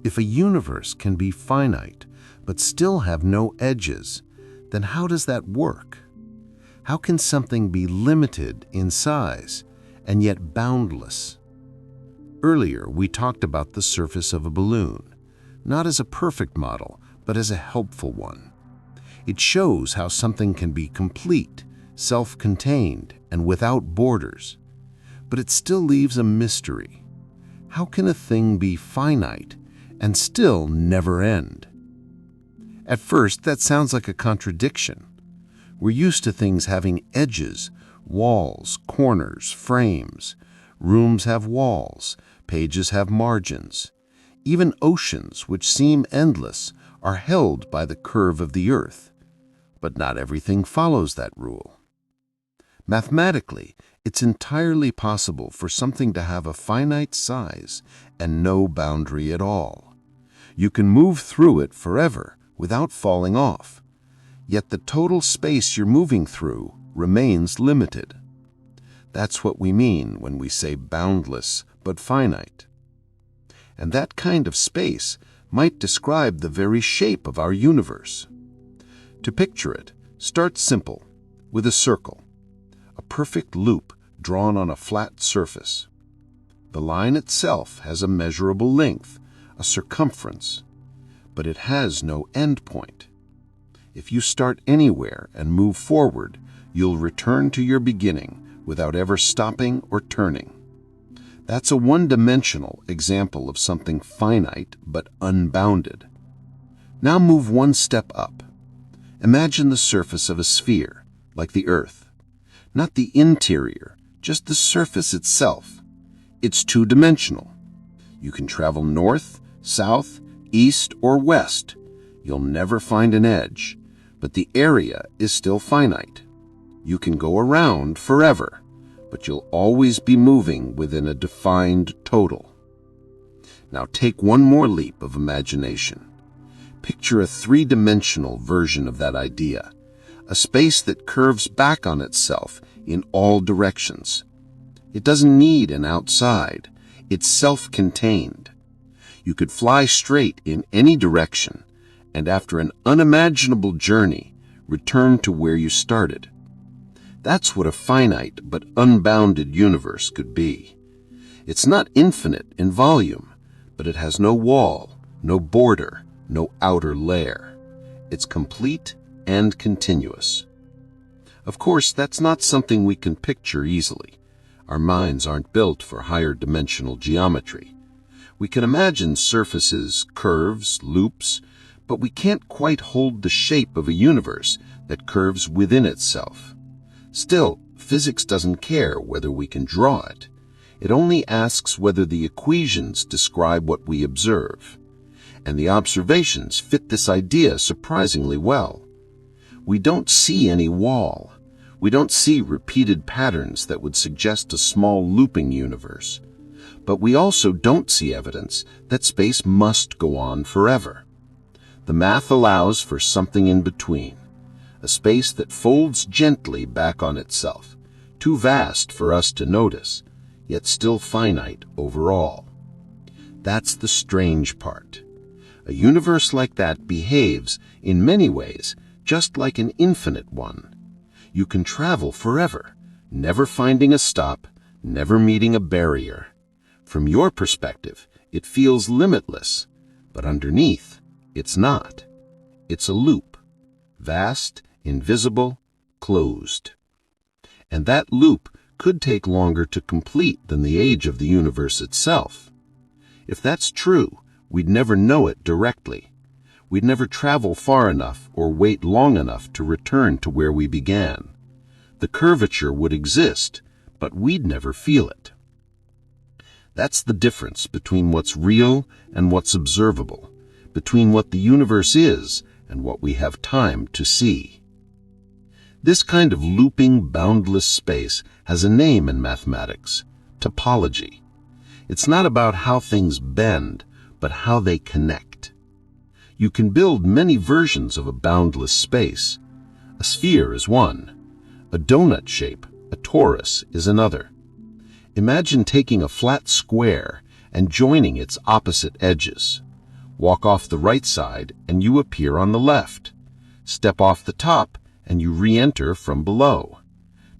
If a universe can be finite, but still have no edges, then how does that work? How can something be limited in size and yet boundless? Earlier, we talked about the surface of a balloon, not as a perfect model, but as a helpful one. It shows how something can be complete, self-contained, and without borders. But it still leaves a mystery. How can a thing be finite and still never end? At first, that sounds like a contradiction. We're used to things having edges, walls, corners, frames. Rooms have walls, pages have margins. Even oceans, which seem endless, are held by the curve of the earth. But not everything follows that rule. Mathematically, it's entirely possible for something to have a finite size and no boundary at all. You can move through it forever without falling off. Yet the total space you're moving through remains limited. That's what we mean when we say boundless but finite. And that kind of space might describe the very shape of our universe. To picture it, start simple, with a circle, a perfect loop drawn on a flat surface. The line itself has a measurable length, a circumference, but it has no end point. If you start anywhere and move forward, you'll return to your beginning without ever stopping or turning. That's a one-dimensional example of something finite but unbounded. Now move one step up. Imagine the surface of a sphere, like the Earth. Not the interior, just the surface itself. It's two-dimensional. You can travel north, south, east, or west. You'll never find an edge, but the area is still finite. You can go around forever, but you'll always be moving within a defined total. Now take one more leap of imagination. Picture a three-dimensional version of that idea, a space that curves back on itself in all directions. It doesn't need an outside. It's self-contained. You could fly straight in any direction, and after an unimaginable journey, return to where you started. That's what a finite but unbounded universe could be. It's not infinite in volume, but it has no wall, no border, no outer layer. It's complete and continuous. Of course, that's not something we can picture easily. Our minds aren't built for higher dimensional geometry. We can imagine surfaces, curves, loops, but we can't quite hold the shape of a universe that curves within itself. Still, physics doesn't care whether we can draw it. It only asks whether the equations describe what we observe. And the observations fit this idea surprisingly well. We don't see any wall. We don't see repeated patterns that would suggest a small looping universe. But we also don't see evidence that space must go on forever. The math allows for something in between, a space that folds gently back on itself, too vast for us to notice, yet still finite overall. That's the strange part. A universe like that behaves, in many ways, just like an infinite one. You can travel forever, never finding a stop, never meeting a barrier. From your perspective, it feels limitless, but underneath, it's not. It's a loop, vast, invisible, closed. And that loop could take longer to complete than the age of the universe itself. If that's true, we'd never know it directly. We'd never travel far enough or wait long enough to return to where we began. The curvature would exist, but we'd never feel it. That's the difference between what's real and what's observable, between what the universe is and what we have time to see. This kind of looping, boundless space has a name in mathematics: topology. It's not about how things bend, but how they connect. You can build many versions of a boundless space. A sphere is one. A donut shape, a torus, is another. Imagine taking a flat square and joining its opposite edges. Walk off the right side and you appear on the left. Step off the top and you re-enter from below.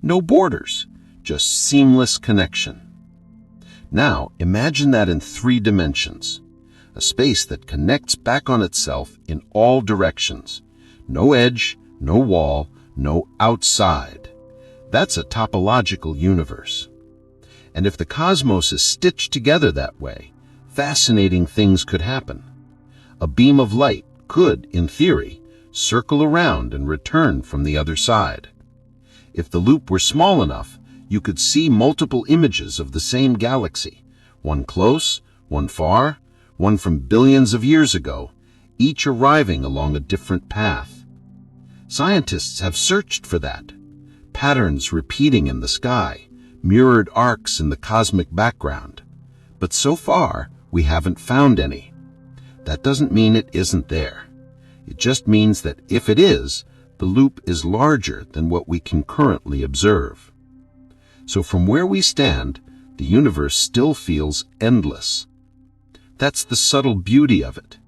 No borders, just seamless connection. Now imagine that in 3 dimensions. A space that connects back on itself in all directions. No edge, no wall, no outside. That's a topological universe. And if the cosmos is stitched together that way, fascinating things could happen. A beam of light could, in theory, circle around and return from the other side. If the loop were small enough, you could see multiple images of the same galaxy, one close, one far, one from billions of years ago, each arriving along a different path. Scientists have searched for that. Patterns repeating in the sky, mirrored arcs in the cosmic background. But so far, we haven't found any. That doesn't mean it isn't there. It just means that if it is, the loop is larger than what we can currently observe. So from where we stand, the universe still feels endless. That's the subtle beauty of it.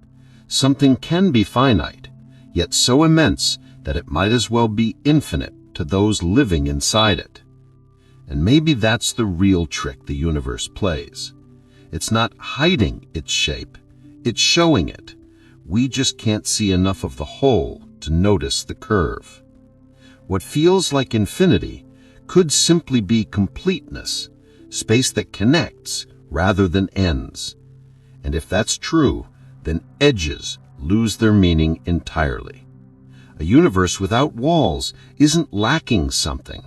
Something can be finite, yet so immense that it might as well be infinite to those living inside it. And maybe that's the real trick the universe plays. It's not hiding its shape, it's showing it. We just can't see enough of the whole to notice the curve. What feels like infinity could simply be completeness, space that connects rather than ends. And if that's true, then edges lose their meaning entirely. A universe without walls isn't lacking something.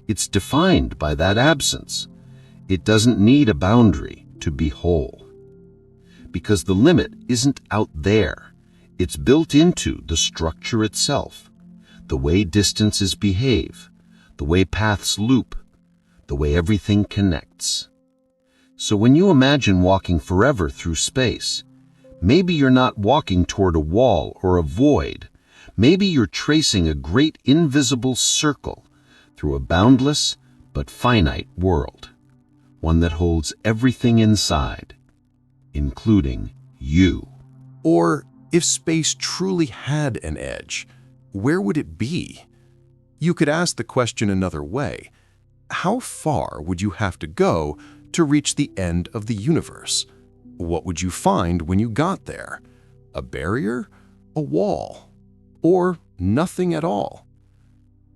It's defined by that absence. It doesn't need a boundary to be whole. Because the limit isn't out there. It's built into the structure itself. The way distances behave, the way paths loop, the way everything connects. So when you imagine walking forever through space, maybe you're not walking toward a wall or a void. Maybe you're tracing a great invisible circle through a boundless but finite world. one that holds everything inside, including you. Or if space truly had an edge, where would it be? You could ask the question another way. How far would you have to go to reach the end of the universe? What would you find when you got there? A barrier? A wall? Or nothing at all?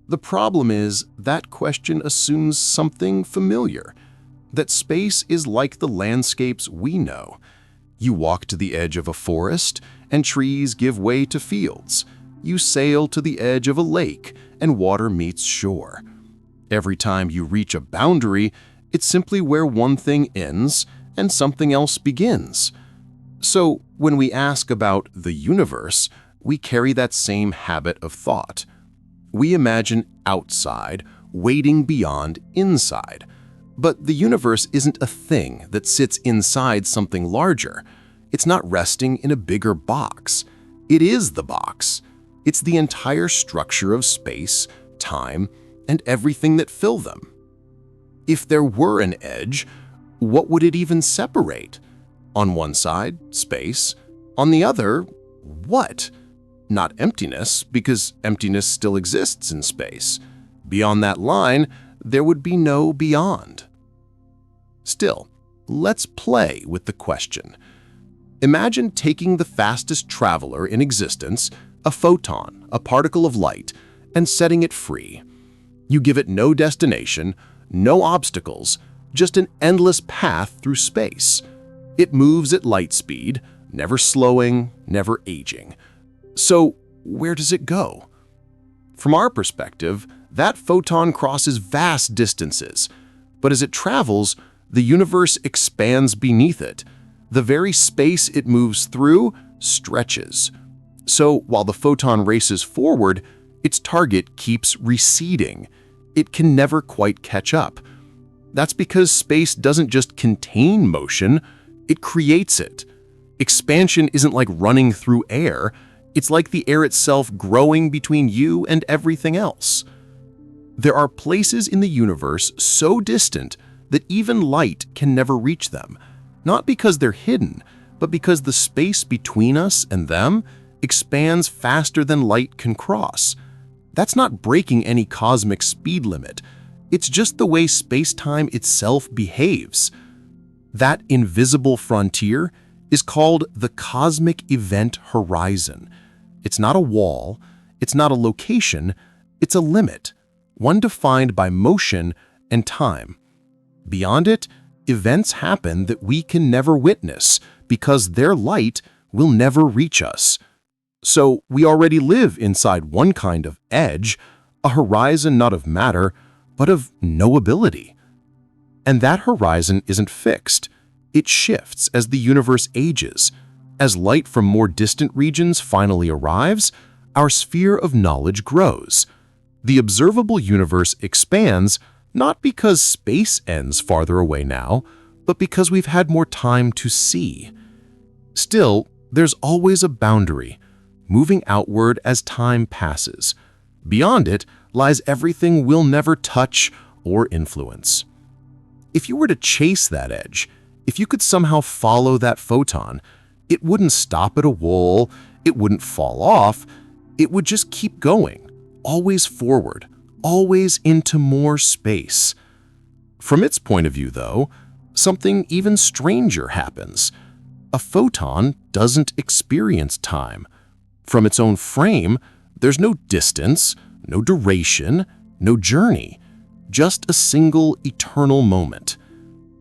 The problem is that question assumes something familiar, that space is like the landscapes we know. You walk to the edge of a forest, and trees give way to fields. You sail to the edge of a lake, and water meets shore. Every time you reach a boundary, it's simply where one thing ends and something else begins. So when we ask about the universe, we carry that same habit of thought. We imagine outside, waiting beyond inside. But the universe isn't a thing that sits inside something larger. It's not resting in a bigger box. It is the box. It's the entire structure of space, time, and everything that fill them. If there were an edge, what would it even separate? On one side, space. On the other, what? Not emptiness, because emptiness still exists in space. Beyond that line, there would be no beyond. Still, let's play with the question. Imagine taking the fastest traveler in existence, a photon, a particle of light, and setting it free. You give it no destination, no obstacles, just an endless path through space. It moves at light speed, never slowing, never aging. So where does it go? From our perspective, that photon crosses vast distances, but as it travels, the universe expands beneath it. The very space it moves through stretches. So while the photon races forward, its target keeps receding. It can never quite catch up. That's because space doesn't just contain motion, it creates it. Expansion isn't like running through air, it's like the air itself growing between you and everything else. There are places in the universe so distant that even light can never reach them, not because they're hidden, but because the space between us and them expands faster than light can cross. That's not breaking any cosmic speed limit. It's just the way space-time itself behaves. That invisible frontier is called the cosmic event horizon. It's not a wall, it's not a location, it's a limit, one defined by motion and time. Beyond it, events happen that we can never witness because their light will never reach us. So we already live inside one kind of edge, a horizon not of matter, but of knowability. And that horizon isn't fixed. It shifts as the universe ages. As light from more distant regions finally arrives, our sphere of knowledge grows. The observable universe expands not because space ends farther away now, but because we've had more time to see. Still, there's always a boundary, moving outward as time passes. Beyond it lies everything we'll never touch or influence. If you were to chase that edge, if you could somehow follow that photon, it wouldn't stop at a wall, it wouldn't fall off, it would just keep going, always forward, always into more space. From its point of view, though, something even stranger happens. A photon doesn't experience time. From its own frame, there's no distance, no duration, no journey, just a single eternal moment.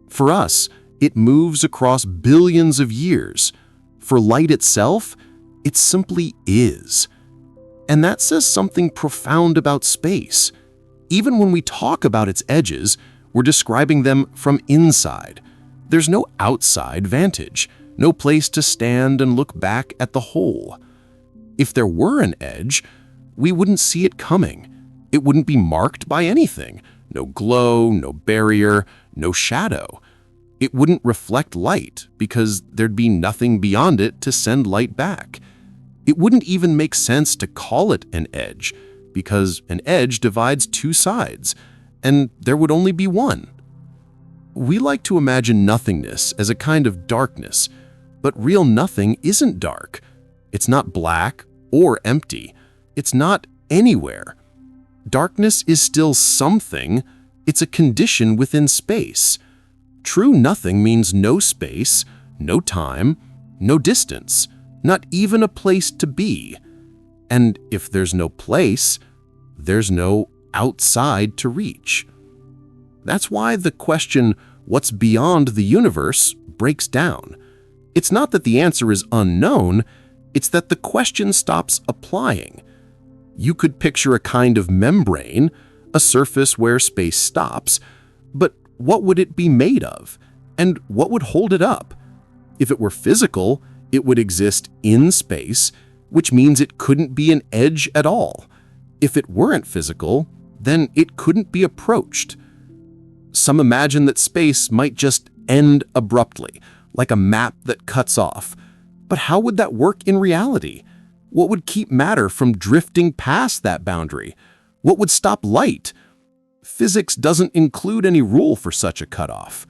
For us, it moves across billions of years. For light itself, it simply is. And that says something profound about space. Even when we talk about its edges, we're describing them from inside. There's no outside vantage, no place to stand and look back at the whole. If there were an edge, we wouldn't see it coming. It wouldn't be marked by anything. No glow, no barrier, no shadow. It wouldn't reflect light because there'd be nothing beyond it to send light back. It wouldn't even make sense to call it an edge because an edge divides two sides, and there would only be one. We like to imagine nothingness as a kind of darkness, but real nothing isn't dark. It's not black or empty. It's not anywhere. Darkness is still something. It's a condition within space. True nothing means no space, no time, no distance, not even a place to be. And if there's no place, there's no outside to reach. That's why the question, what's beyond the universe, breaks down. It's not that the answer is unknown, it's that the question stops applying. You could picture a kind of membrane, a surface where space stops, but what would it be made of? And what would hold it up? If it were physical, it would exist in space, which means it couldn't be an edge at all. If it weren't physical, then it couldn't be approached. Some imagine that space might just end abruptly, like a map that cuts off. But how would that work in reality? What would keep matter from drifting past that boundary? What would stop light? Physics doesn't include any rule for such a cutoff.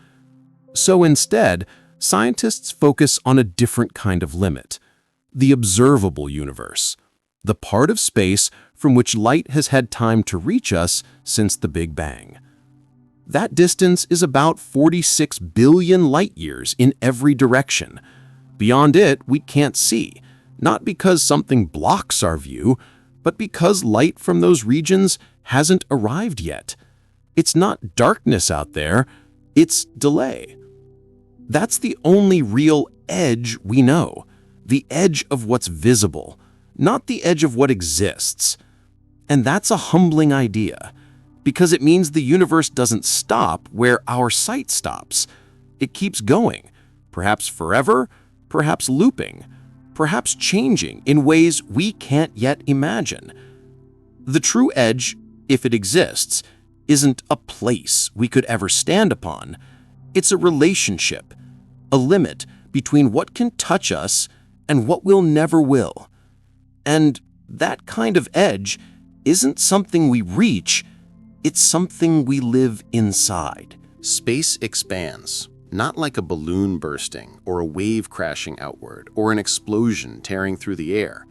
So instead, scientists focus on a different kind of limit, the observable universe, the part of space from which light has had time to reach us since the Big Bang. That distance is about 46 billion light-years in every direction. Beyond it, we can't see, not because something blocks our view, but because light from those regions hasn't arrived yet. It's not darkness out there, it's delay. That's the only real edge we know, the edge of what's visible, not the edge of what exists. And that's a humbling idea, because it means the universe doesn't stop where our sight stops. It keeps going, perhaps forever, perhaps looping, perhaps changing in ways we can't yet imagine. The true edge, if it exists, isn't a place we could ever stand upon. It's a relationship, a limit between what can touch us and what will never will. And that kind of edge isn't something we reach, it's something we live inside. Space expands, not like a balloon bursting or a wave crashing outward or an explosion tearing through the air.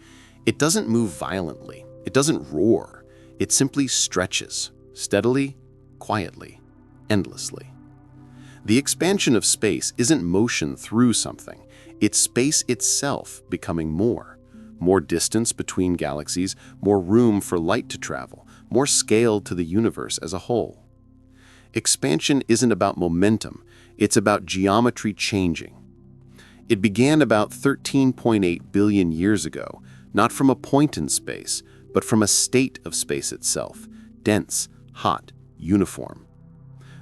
It doesn't move violently. It doesn't roar. It simply stretches, steadily, quietly, endlessly. The expansion of space isn't motion through something. It's space itself becoming more. More distance between galaxies, more room for light to travel, more scale to the universe as a whole. Expansion isn't about momentum, it's about geometry changing. It began about 13.8 billion years ago, not from a point in space, but from a state of space itself, dense, hot, uniform.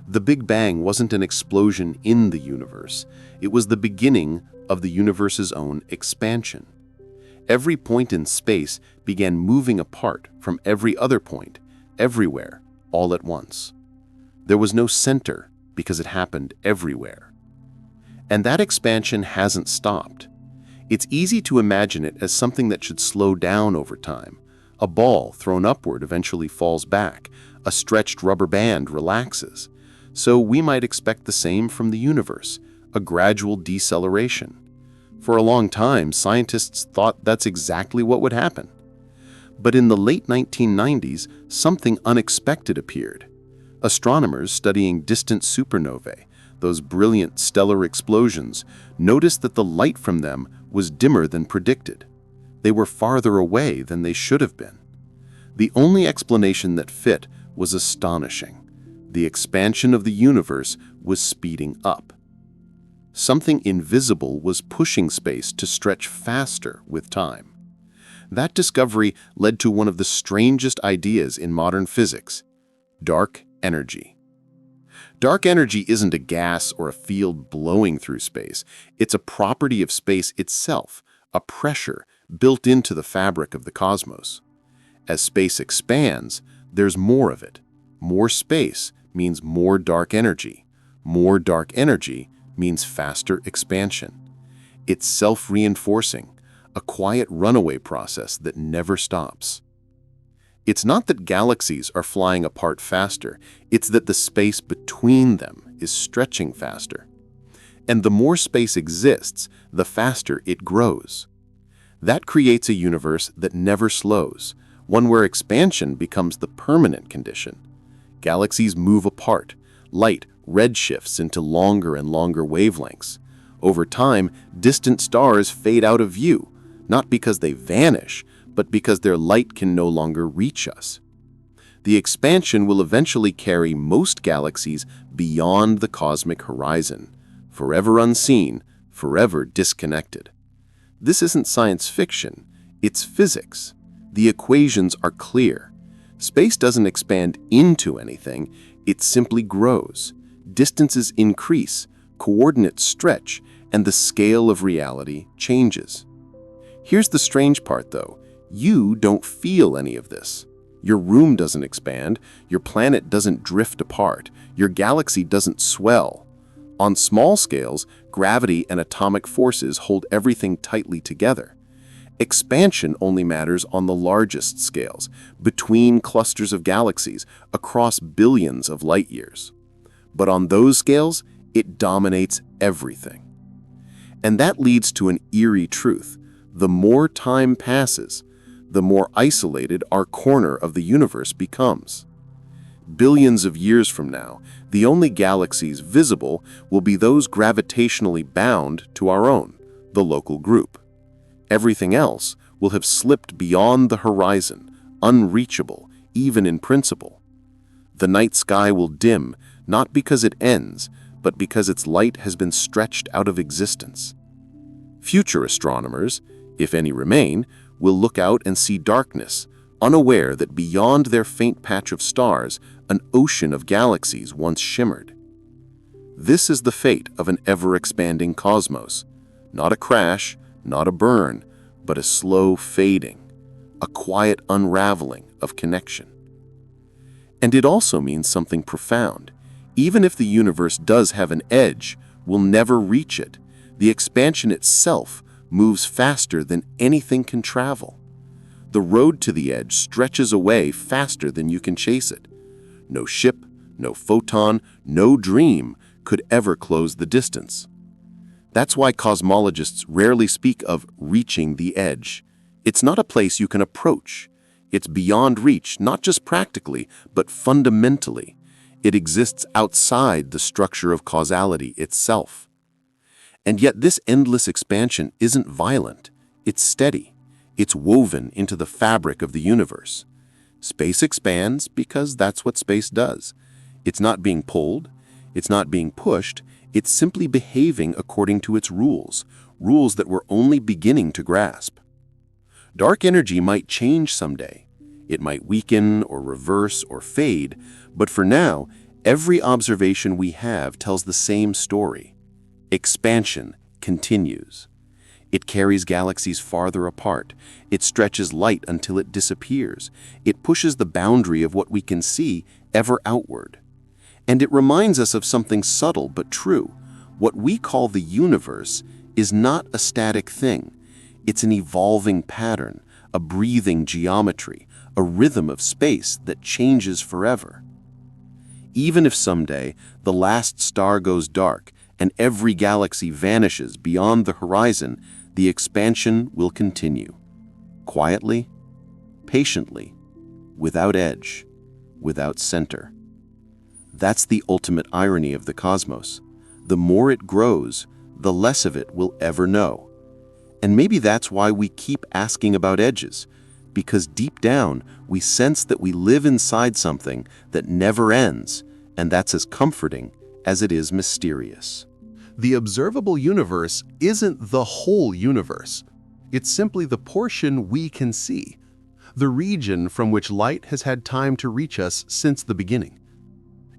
The Big Bang wasn't an explosion in the universe, it was the beginning of the universe's own expansion. Every point in space began moving apart from every other point, everywhere, all at once. There was no center because it happened everywhere. And that expansion hasn't stopped. It's easy to imagine it as something that should slow down over time. A ball thrown upward eventually falls back. A stretched rubber band relaxes. So we might expect the same from the universe, a gradual deceleration. For a long time, scientists thought that's exactly what would happen. But in the late 1990s, something unexpected appeared. Astronomers studying distant supernovae, those brilliant stellar explosions, noticed that the light from them was dimmer than predicted. They were farther away than they should have been. The only explanation that fit was astonishing. The expansion of the universe was speeding up. Something invisible was pushing space to stretch faster with time. That discovery led to one of the strangest ideas in modern physics: dark energy. Dark energy isn't a gas or a field blowing through space. It's a property of space itself, a pressure built into the fabric of the cosmos. As space expands, there's more of it. More space means more dark energy. More dark energy means faster expansion. It's self-reinforcing, a quiet runaway process that never stops. It's not that galaxies are flying apart faster, it's that the space between them is stretching faster. And the more space exists, the faster it grows. That creates a universe that never slows, one where expansion becomes the permanent condition. Galaxies move apart. Light redshifts into longer and longer wavelengths. Over time, distant stars fade out of view, not because they vanish, but because their light can no longer reach us. The expansion will eventually carry most galaxies beyond the cosmic horizon, forever unseen, forever disconnected. This isn't science fiction, it's physics. The equations are clear. Space doesn't expand into anything, it simply grows. Distances increase, coordinates stretch, and the scale of reality changes. Here's the strange part, though. You don't feel any of this. Your room doesn't expand, your planet doesn't drift apart, your galaxy doesn't swell. On small scales, gravity and atomic forces hold everything tightly together. Expansion only matters on the largest scales, between clusters of galaxies, across billions of light years. But on those scales, it dominates everything. And that leads to an eerie truth. The more time passes, the more isolated our corner of the universe becomes. Billions of years from now, the only galaxies visible will be those gravitationally bound to our own, the local group. Everything else will have slipped beyond the horizon, unreachable, even in principle. The night sky will dim, not because it ends, but because its light has been stretched out of existence. Future astronomers, if any remain, will look out and see darkness, unaware that beyond their faint patch of stars, an ocean of galaxies once shimmered. This is the fate of an ever-expanding cosmos. Not a crash, not a burn, but a slow fading, a quiet unraveling of connection. And it also means something profound. Even if the universe does have an edge, we'll never reach it. The expansion itself moves faster than anything can travel. The road to the edge stretches away faster than you can chase it. No ship, no photon, no dream could ever close the distance. That's why cosmologists rarely speak of reaching the edge. It's not a place you can approach. It's beyond reach, not just practically, but fundamentally. It exists outside the structure of causality itself. And yet this endless expansion isn't violent. It's steady. It's woven into the fabric of the universe. Space expands because that's what space does. It's not being pulled. It's not being pushed. It's simply behaving according to its rules, rules that we're only beginning to grasp. Dark energy might change someday. It might weaken or reverse or fade, but for now, every observation we have tells the same story. Expansion continues. It carries galaxies farther apart. It stretches light until it disappears. It pushes the boundary of what we can see ever outward. And it reminds us of something subtle but true. What we call the universe is not a static thing. It's an evolving pattern, a breathing geometry, a rhythm of space that changes forever. Even if someday the last star goes dark and every galaxy vanishes beyond the horizon, the expansion will continue. Quietly, patiently, without edge, without center. That's the ultimate irony of the cosmos. The more it grows, the less of it we'll ever know. And maybe that's why we keep asking about edges, because deep down we sense that we live inside something that never ends, and that's as comforting as it is mysterious. The observable universe isn't the whole universe. It's simply the portion we can see, the region from which light has had time to reach us since the beginning.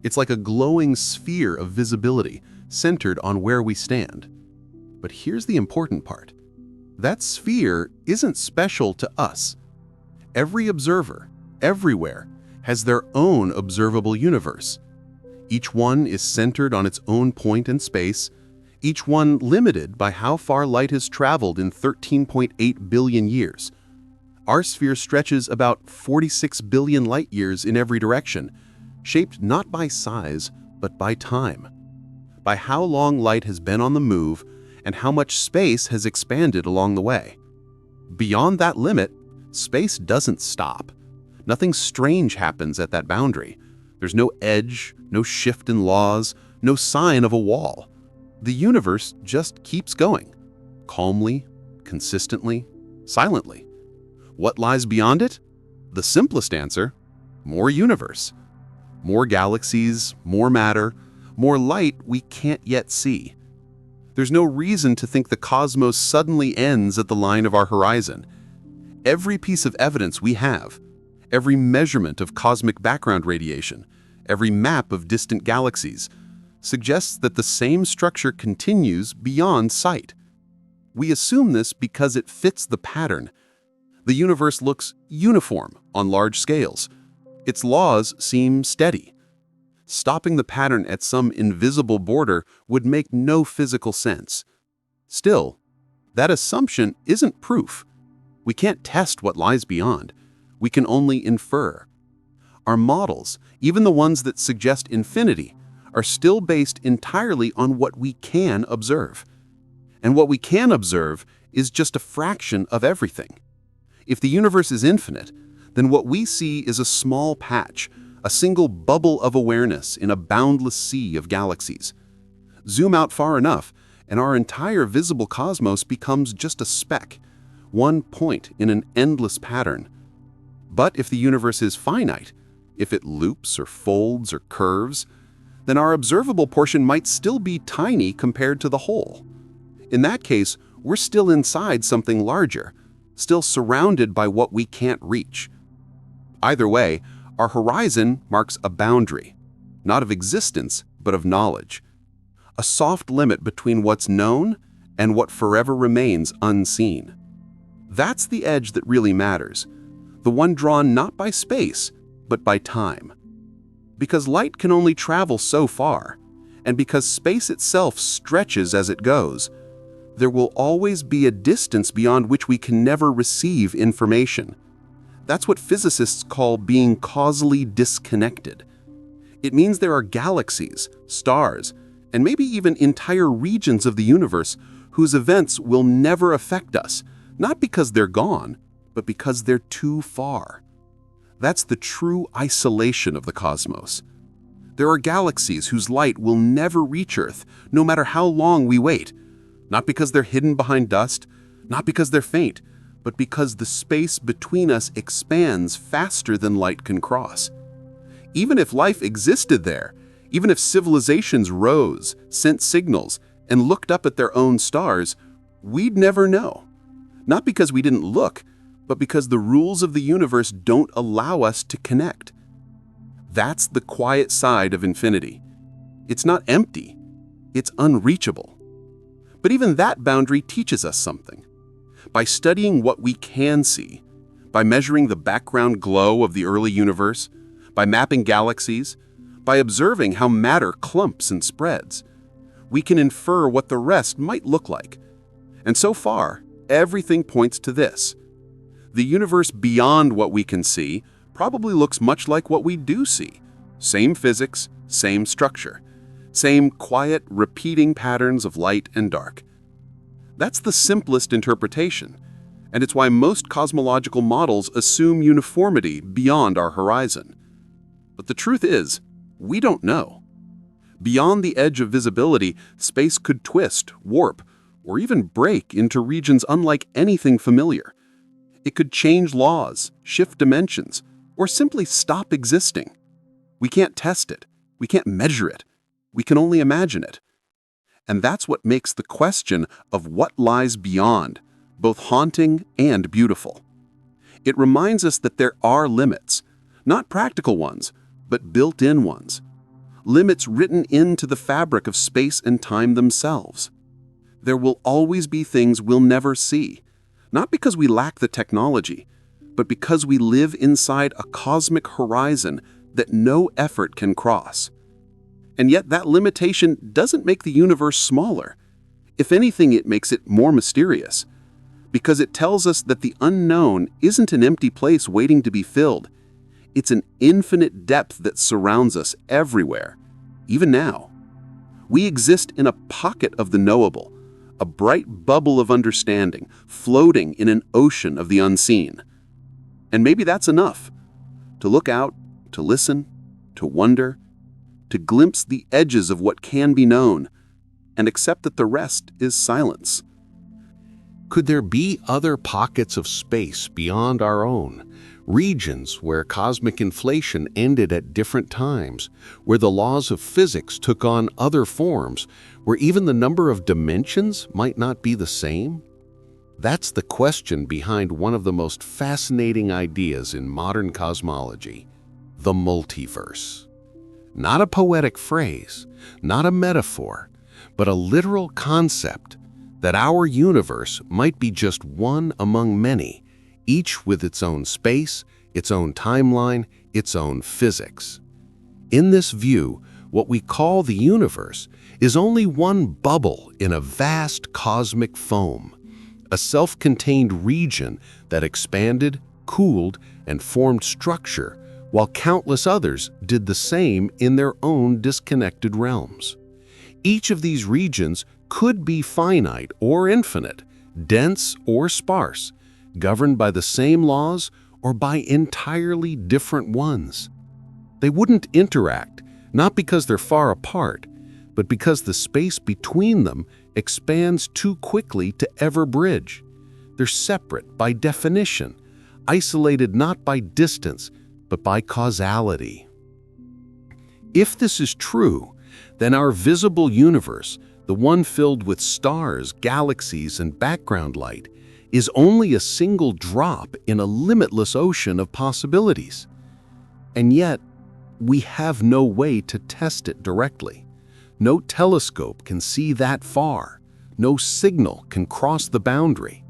It's like a glowing sphere of visibility centered on where we stand. But here's the important part. That sphere isn't special to us. Every observer, everywhere, has their own observable universe. Each one is centered on its own point in space, each one limited by how far light has traveled in 13.8 billion years. Our sphere stretches about 46 billion light years in every direction, shaped not by size, but by time. by how long light has been on the move and how much space has expanded along the way. Beyond that limit, space doesn't stop. Nothing strange happens at that boundary. There's no edge, no shift in laws, no sign of a wall. The universe just keeps going, calmly, consistently, silently. What lies beyond it? The simplest answer: more universe. More galaxies, more matter, more light we can't yet see. There's no reason to think the cosmos suddenly ends at the line of our horizon. Every piece of evidence we have, every measurement of cosmic background radiation, every map of distant galaxies, suggests that the same structure continues beyond sight. We assume this because it fits the pattern. The universe looks uniform on large scales. Its laws seem steady. Stopping the pattern at some invisible border would make no physical sense. Still, that assumption isn't proof. We can't test what lies beyond. We can only infer. Our models, even the ones that suggest infinity, are still based entirely on what we can observe. And what we can observe is just a fraction of everything. If the universe is infinite, then what we see is a small patch, a single bubble of awareness in a boundless sea of galaxies. Zoom out far enough, and our entire visible cosmos becomes just a speck, one point in an endless pattern. But if the universe is finite, if it loops or folds or curves, then our observable portion might still be tiny compared to the whole. In that case, we're still inside something larger, still surrounded by what we can't reach. Either way, our horizon marks a boundary, not of existence, but of knowledge. A soft limit between what's known and what forever remains unseen. That's the edge that really matters, the one drawn not by space, but by time. Because light can only travel so far, and because space itself stretches as it goes, there will always be a distance beyond which we can never receive information. That's what physicists call being causally disconnected. It means there are galaxies, stars, and maybe even entire regions of the universe whose events will never affect us, not because they're gone, but because they're too far. That's the true isolation of the cosmos. There are galaxies whose light will never reach Earth, no matter how long we wait, not because they're hidden behind dust, not because they're faint, but because the space between us expands faster than light can cross. Even if life existed there, even if civilizations rose, sent signals, and looked up at their own stars, we'd never know. Not because we didn't look, but because the rules of the universe don't allow us to connect. That's the quiet side of infinity. It's not empty, it's unreachable. But even that boundary teaches us something. By studying what we can see, by measuring the background glow of the early universe, by mapping galaxies, by observing how matter clumps and spreads, we can infer what the rest might look like. And so far, everything points to this. The universe beyond what we can see probably looks much like what we do see. Same physics, same structure, same quiet, repeating patterns of light and dark. That's the simplest interpretation, and it's why most cosmological models assume uniformity beyond our horizon. But the truth is, we don't know. Beyond the edge of visibility, space could twist, warp, or even break into regions unlike anything familiar. It could change laws, shift dimensions, or simply stop existing. We can't test it. We can't measure it. We can only imagine it. And that's what makes the question of what lies beyond both haunting and beautiful. It reminds us that there are limits, not practical ones, but built-in ones. Limits written into the fabric of space and time themselves. There will always be things we'll never see, not because we lack the technology, but because we live inside a cosmic horizon that no effort can cross. And yet that limitation doesn't make the universe smaller. If anything, it makes it more mysterious, because it tells us that the unknown isn't an empty place waiting to be filled. It's an infinite depth that surrounds us everywhere, even now. We exist in a pocket of the knowable, a bright bubble of understanding, floating in an ocean of the unseen. And maybe that's enough. To look out, to listen, to wonder, to glimpse the edges of what can be known, and accept that the rest is silence. Could there be other pockets of space beyond our own? Regions where cosmic inflation ended at different times, where the laws of physics took on other forms, where even the number of dimensions might not be the same? That's the question behind one of the most fascinating ideas in modern cosmology, the multiverse. Not a poetic phrase, not a metaphor, but a literal concept that our universe might be just one among many, each with its own space, its own timeline, its own physics. In this view, what we call the universe is only one bubble in a vast cosmic foam, a self-contained region that expanded, cooled, and formed structure, while countless others did the same in their own disconnected realms. Each of these regions could be finite or infinite, dense or sparse, governed by the same laws or by entirely different ones. They wouldn't interact, not because they're far apart, but because the space between them expands too quickly to ever bridge. They're separate by definition, isolated not by distance, but by causality. If this is true, then our visible universe, the one filled with stars, galaxies, and background light, is only a single drop in a limitless ocean of possibilities. And yet, we have no way to test it directly. No telescope can see that far. No signal can cross the boundary.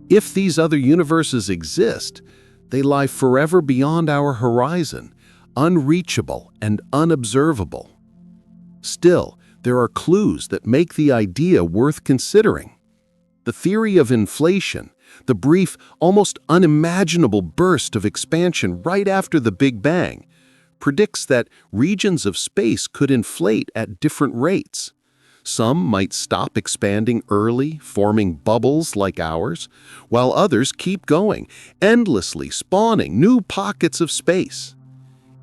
If these other universes exist, they lie forever beyond our horizon, unreachable and unobservable. Still, there are clues that make the idea worth considering. The theory of inflation, the brief, almost unimaginable burst of expansion right after the Big Bang, predicts that regions of space could inflate at different rates. Some might stop expanding early, forming bubbles like ours, while others keep going, endlessly spawning new pockets of space.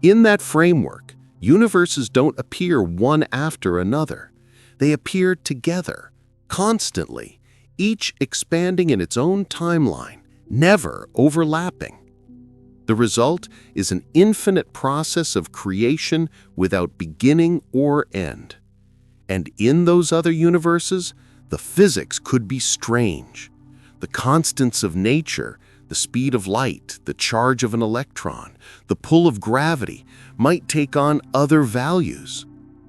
In that framework, universes don't appear one after another. They appear together, constantly, each expanding in its own timeline, never overlapping. The result is an infinite process of creation without beginning or end. And in those other universes, the physics could be strange. The constants of nature, the speed of light, the charge of an electron, the pull of gravity, might take on other values.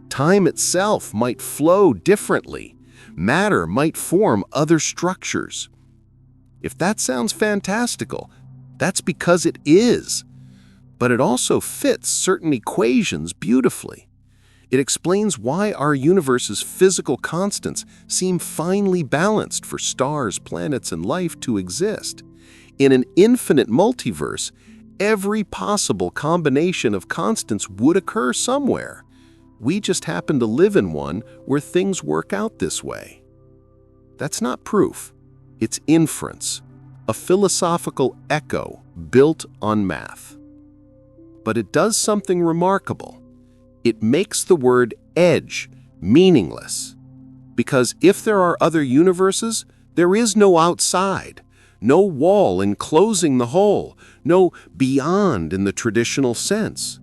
Time itself might flow differently. Matter might form other structures. If that sounds fantastical, that's because it is. But it also fits certain equations beautifully. It explains why our universe's physical constants seem finely balanced for stars, planets, and life to exist. In an infinite multiverse, every possible combination of constants would occur somewhere. We just happen to live in one where things work out this way. That's not proof. It's inference, a philosophical echo built on math. But it does something remarkable. It makes the word edge meaningless. Because if there are other universes, there is no outside, no wall enclosing the whole, no beyond in the traditional sense.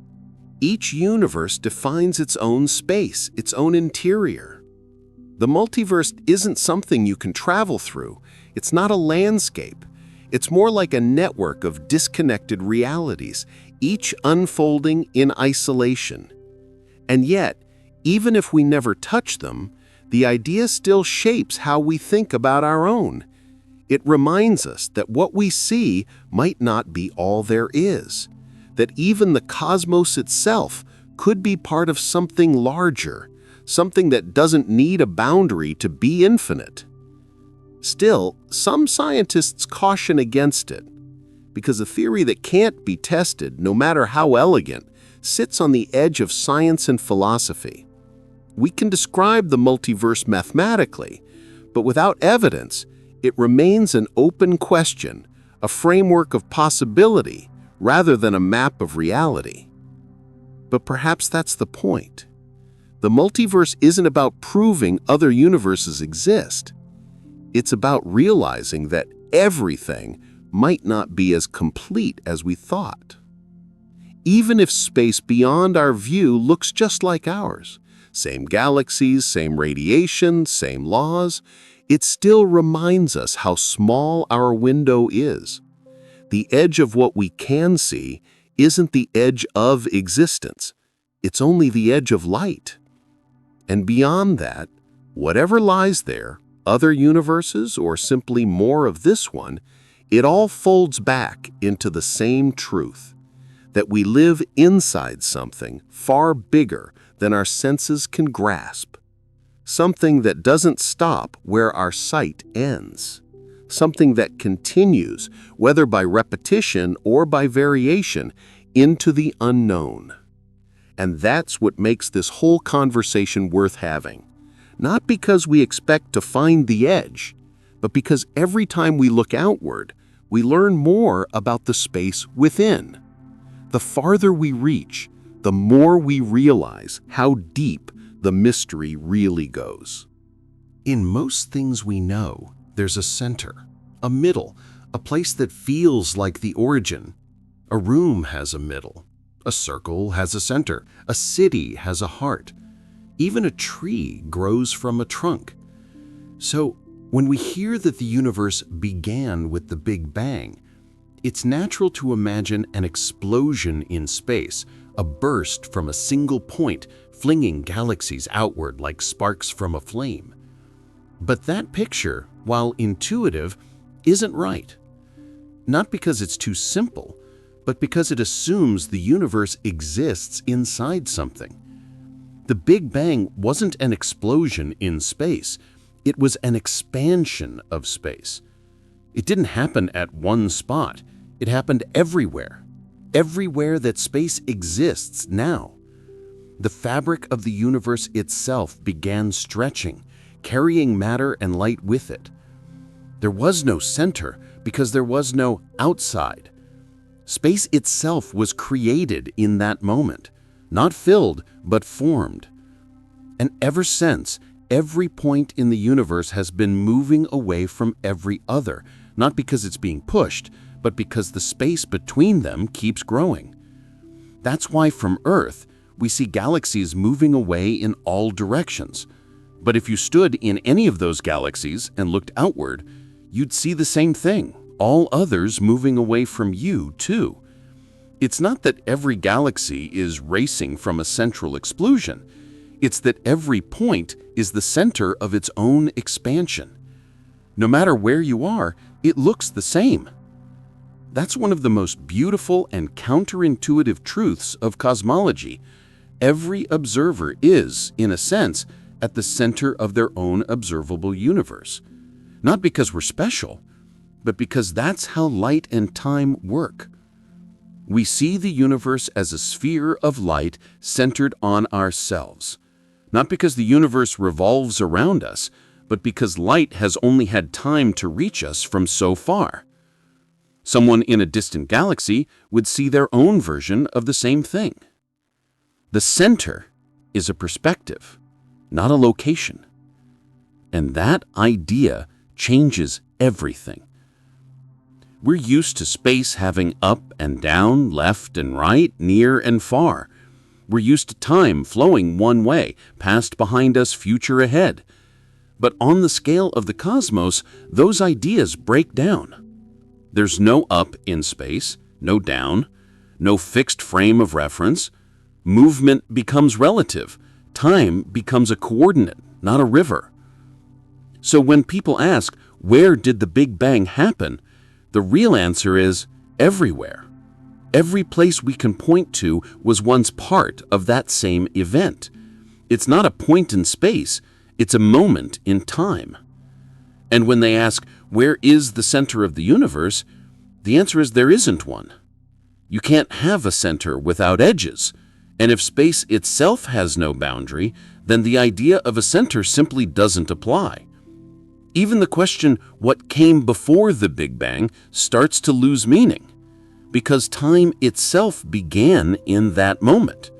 Each universe defines its own space, its own interior. The multiverse isn't something you can travel through. It's not a landscape. It's more like a network of disconnected realities, each unfolding in isolation. And yet, even if we never touch them, the idea still shapes how we think about our own. It reminds us that what we see might not be all there is, that even the cosmos itself could be part of something larger, something that doesn't need a boundary to be infinite. Still, some scientists caution against it, because a theory that can't be tested, no matter how elegant, sits on the edge of science and philosophy. We can describe the multiverse mathematically, but without evidence, it remains an open question, a framework of possibility, rather than a map of reality. But perhaps that's the point. The multiverse isn't about proving other universes exist. It's about realizing that everything might not be as complete as we thought. Even if space beyond our view looks just like ours, same galaxies, same radiation, same laws, it still reminds us how small our window is. The edge of what we can see isn't the edge of existence. It's only the edge of light. And beyond that, whatever lies there, other universes or simply more of this one, it all folds back into the same truth, that we live inside something far bigger than our senses can grasp. Something that doesn't stop where our sight ends. Something that continues, whether by repetition or by variation, into the unknown. And that's what makes this whole conversation worth having. Not because we expect to find the edge, but because every time we look outward, we learn more about the space within. The farther we reach, the more we realize how deep the mystery really goes. In most things we know, there's a center, a middle, a place that feels like the origin. A room has a middle. A circle has a center. A city has a heart. Even a tree grows from a trunk. So, when we hear that the universe began with the Big Bang, it's natural to imagine an explosion in space, a burst from a single point, flinging galaxies outward like sparks from a flame. But that picture, while intuitive, isn't right. Not because it's too simple, but because it assumes the universe exists inside something. The Big Bang wasn't an explosion in space. It was an expansion of space. It didn't happen at one spot. It happened everywhere. Everywhere that space exists now. The fabric of the universe itself began stretching, carrying matter and light with it. There was no center because there was no outside. Space itself was created in that moment, not filled, but formed. And ever since, every point in the universe has been moving away from every other, not because it's being pushed, but because the space between them keeps growing. That's why from Earth, we see galaxies moving away in all directions. But if you stood in any of those galaxies and looked outward, you'd see the same thing, all others moving away from you too. It's not that every galaxy is racing from a central explosion. It's that every point is the center of its own expansion. No matter where you are, it looks the same. That's one of the most beautiful and counterintuitive truths of cosmology. Every observer is, in a sense, at the center of their own observable universe. Not because we're special, but because that's how light and time work. We see the universe as a sphere of light centered on ourselves. Not because the universe revolves around us, but because light has only had time to reach us from so far. Someone in a distant galaxy would see their own version of the same thing. The center is a perspective, not a location. And that idea changes everything. We're used to space having up and down, left and right, near and far. We're used to time flowing one way, past behind us, future ahead. But on the scale of the cosmos, those ideas break down. There's no up in space, no down, no fixed frame of reference. Movement becomes relative. Time becomes a coordinate, not a river. So when people ask, where did the Big Bang happen? The real answer is everywhere. Every place we can point to was once part of that same event. It's not a point in space, it's a moment in time. And when they ask, where is the center of the universe? The answer is there isn't one. You can't have a center without edges, And if space itself has no boundary, then the idea of a center simply doesn't apply. Even the question, what came before the Big Bang, starts to lose meaning, because time itself began in that moment.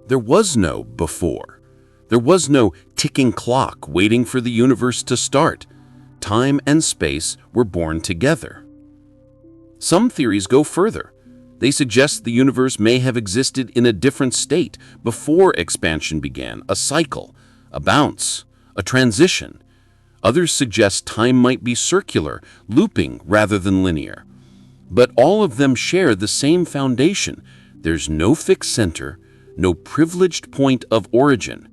There was no before. There was no ticking clock waiting for the universe to start. Time and space were born together. Some theories go further. They suggest the universe may have existed in a different state before expansion began, a cycle, a bounce, a transition. Others suggest time might be circular, looping rather than linear. But all of them share the same foundation. There's no fixed center, no privileged point of origin.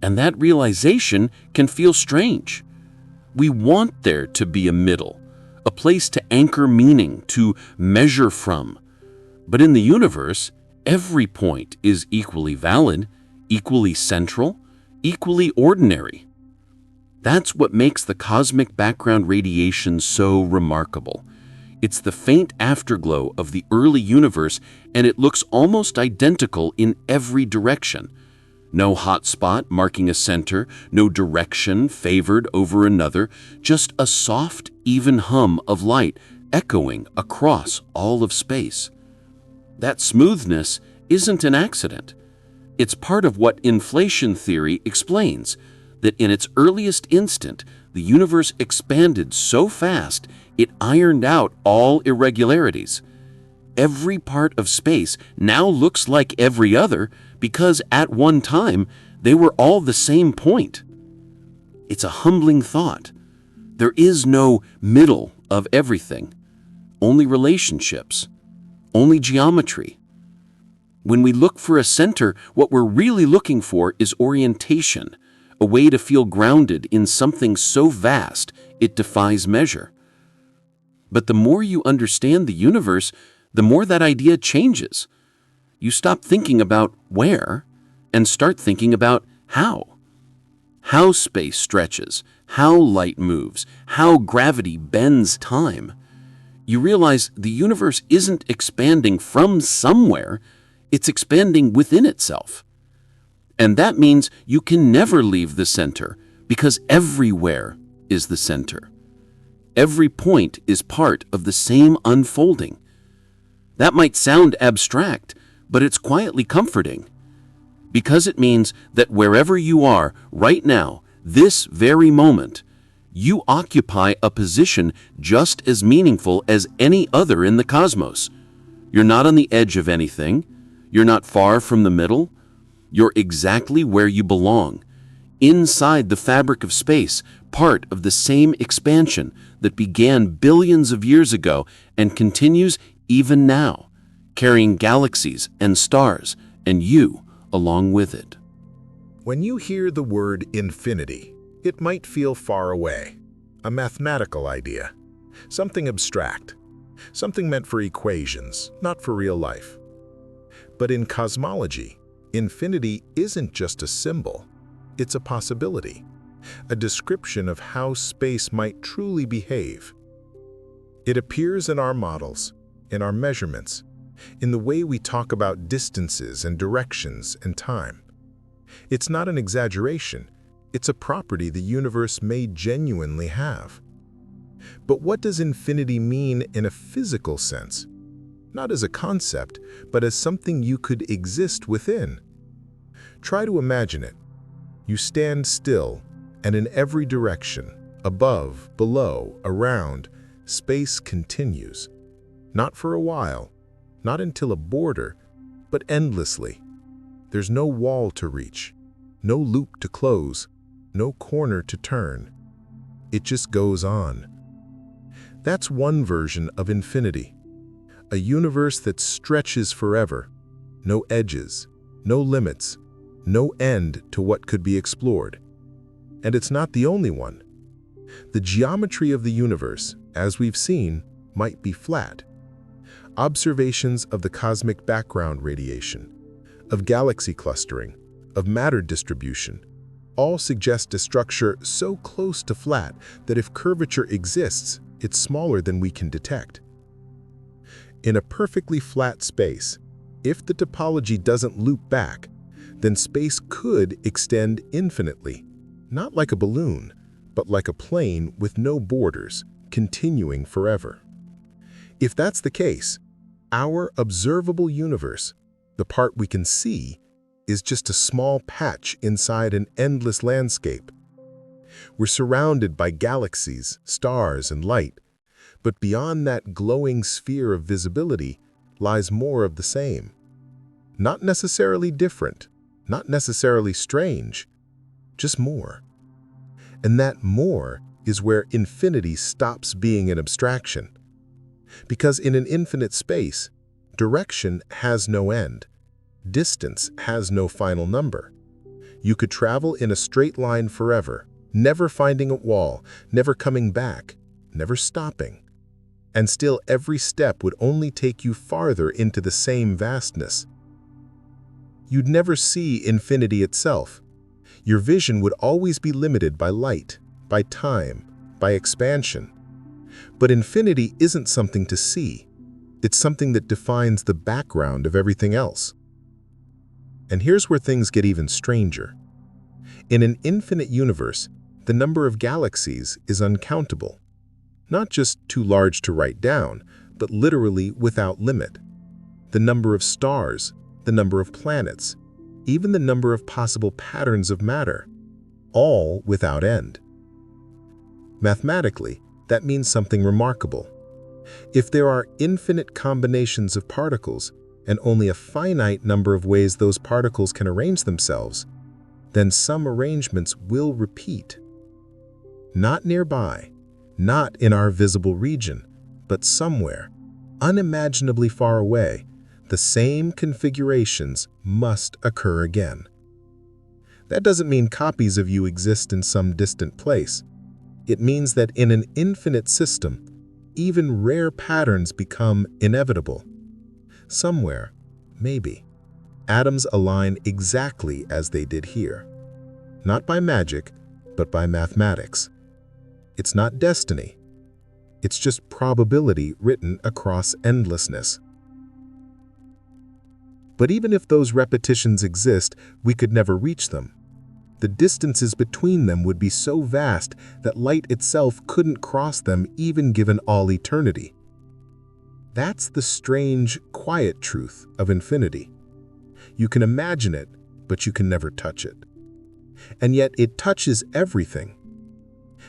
And that realization can feel strange. We want there to be a middle, a place to anchor meaning, to measure from. But in the universe, every point is equally valid, equally central, equally ordinary. That's what makes the cosmic background radiation so remarkable. It's the faint afterglow of the early universe, and it looks almost identical in every direction. No hot spot marking a center, no direction favored over another, just a soft, even hum of light echoing across all of space. That smoothness isn't an accident. It's part of what inflation theory explains, that in its earliest instant, the universe expanded so fast it ironed out all irregularities. Every part of space now looks like every other because at one time they were all the same point. It's a humbling thought. There is no middle of everything, only relationships, only geometry. When we look for a center, what we're really looking for is orientation, a way to feel grounded in something so vast it defies measure. But the more you understand the universe, the more that idea changes. You stop thinking about where and start thinking about how. How space stretches, how light moves, how gravity bends time. You realize the universe isn't expanding from somewhere, it's expanding within itself. And that means you can never leave the center, because everywhere is the center. Every point is part of the same unfolding. That might sound abstract, but it's quietly comforting, because it means that wherever you are right now, this very moment, you occupy a position just as meaningful as any other in the cosmos. You're not on the edge of anything. You're not far from the middle. You're exactly where you belong, inside the fabric of space, part of the same expansion that began billions of years ago and continues even now, carrying galaxies and stars, and you along with it. When you hear the word infinity, it might feel far away, a mathematical idea, something abstract, something meant for equations, not for real life. But in cosmology, infinity isn't just a symbol, it's a possibility, a description of how space might truly behave. It appears in our models, in our measurements, in the way we talk about distances and directions and time. It's not an exaggeration, it's a property the universe may genuinely have. But what does infinity mean in a physical sense? Not as a concept, but as something you could exist within. Try to imagine it. You stand still, and in every direction, above, below, around, space continues. Not for a while, not until a border, but endlessly. There's no wall to reach, no loop to close, no corner to turn. It just goes on. That's one version of infinity. A universe that stretches forever. No edges, no limits, no end to what could be explored. And it's not the only one. The geometry of the universe, as we've seen, might be flat. Observations of the cosmic background radiation, of galaxy clustering, of matter distribution, all suggest a structure so close to flat that if curvature exists, it's smaller than we can detect. In a perfectly flat space, If the topology doesn't loop back, then space could extend infinitely, not like a balloon, but like a plane with no borders, continuing forever. If that's the case, our observable universe, the part we can see, is just a small patch inside an endless landscape. We're surrounded by galaxies, stars, and light, but beyond that glowing sphere of visibility lies more of the same. Not necessarily different, not necessarily strange, just more. And that more is where infinity stops being an abstraction. Because in an infinite space, direction has no end. Distance has no final number. You could travel in a straight line forever, never finding a wall, never coming back, never stopping. And still every step would only take you farther into the same vastness. You'd never see infinity itself. Your vision would always be limited by light, by time, by expansion. But infinity isn't something to see. It's something that defines the background of everything else. And here's where things get even stranger. In an infinite universe, the number of galaxies is uncountable. Not just too large to write down, but literally without limit. The number of stars, the number of planets, even the number of possible patterns of matter, all without end. Mathematically, that means something remarkable. If there are infinite combinations of particles and only a finite number of ways those particles can arrange themselves, then some arrangements will repeat. Not nearby, not in our visible region, but somewhere, unimaginably far away, the same configurations must occur again. That doesn't mean copies of you exist in some distant place. It means that in an infinite system, even rare patterns become inevitable. Somewhere, maybe, atoms align exactly as they did here. Not by magic, but by mathematics. It's not destiny. It's just probability written across endlessness. But even if those repetitions exist, we could never reach them. The distances between them would be so vast that light itself couldn't cross them even given all eternity. That's the strange, quiet truth of infinity. You can imagine it, but you can never touch it. And yet it touches everything.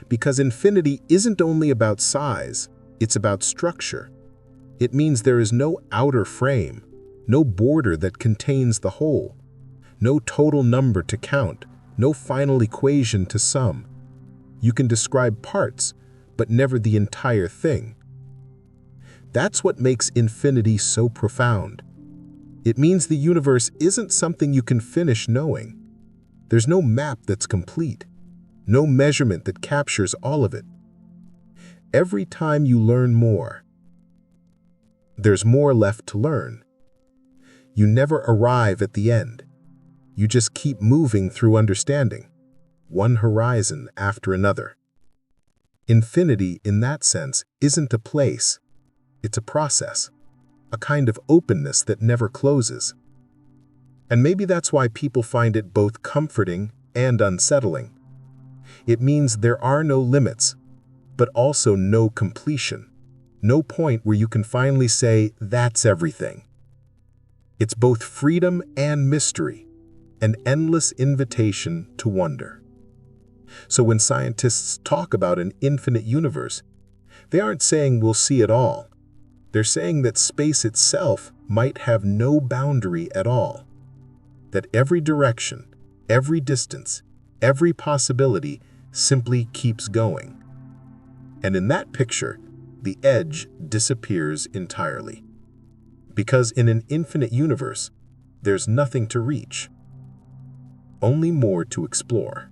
Because infinity isn't only about size, it's about structure. It means there is no outer frame, no border that contains the whole, no total number to count, no final equation to sum. You can describe parts, but never the entire thing. That's what makes infinity so profound. It means the universe isn't something you can finish knowing. There's no map that's complete, no measurement that captures all of it. Every time you learn more, there's more left to learn. You never arrive at the end. You just keep moving through understanding, one horizon after another. Infinity, in that sense, isn't a place. It's a process, a kind of openness that never closes. And maybe that's why people find it both comforting and unsettling. It means there are no limits, but also no completion, no point where you can finally say, that's everything. It's both freedom and mystery, an endless invitation to wonder. So when scientists talk about an infinite universe, they aren't saying we'll see it all. They're saying that space itself might have no boundary at all. That every direction, every distance, every possibility simply keeps going. And in that picture, the edge disappears entirely. Because in an infinite universe, there's nothing to reach, only more to explore.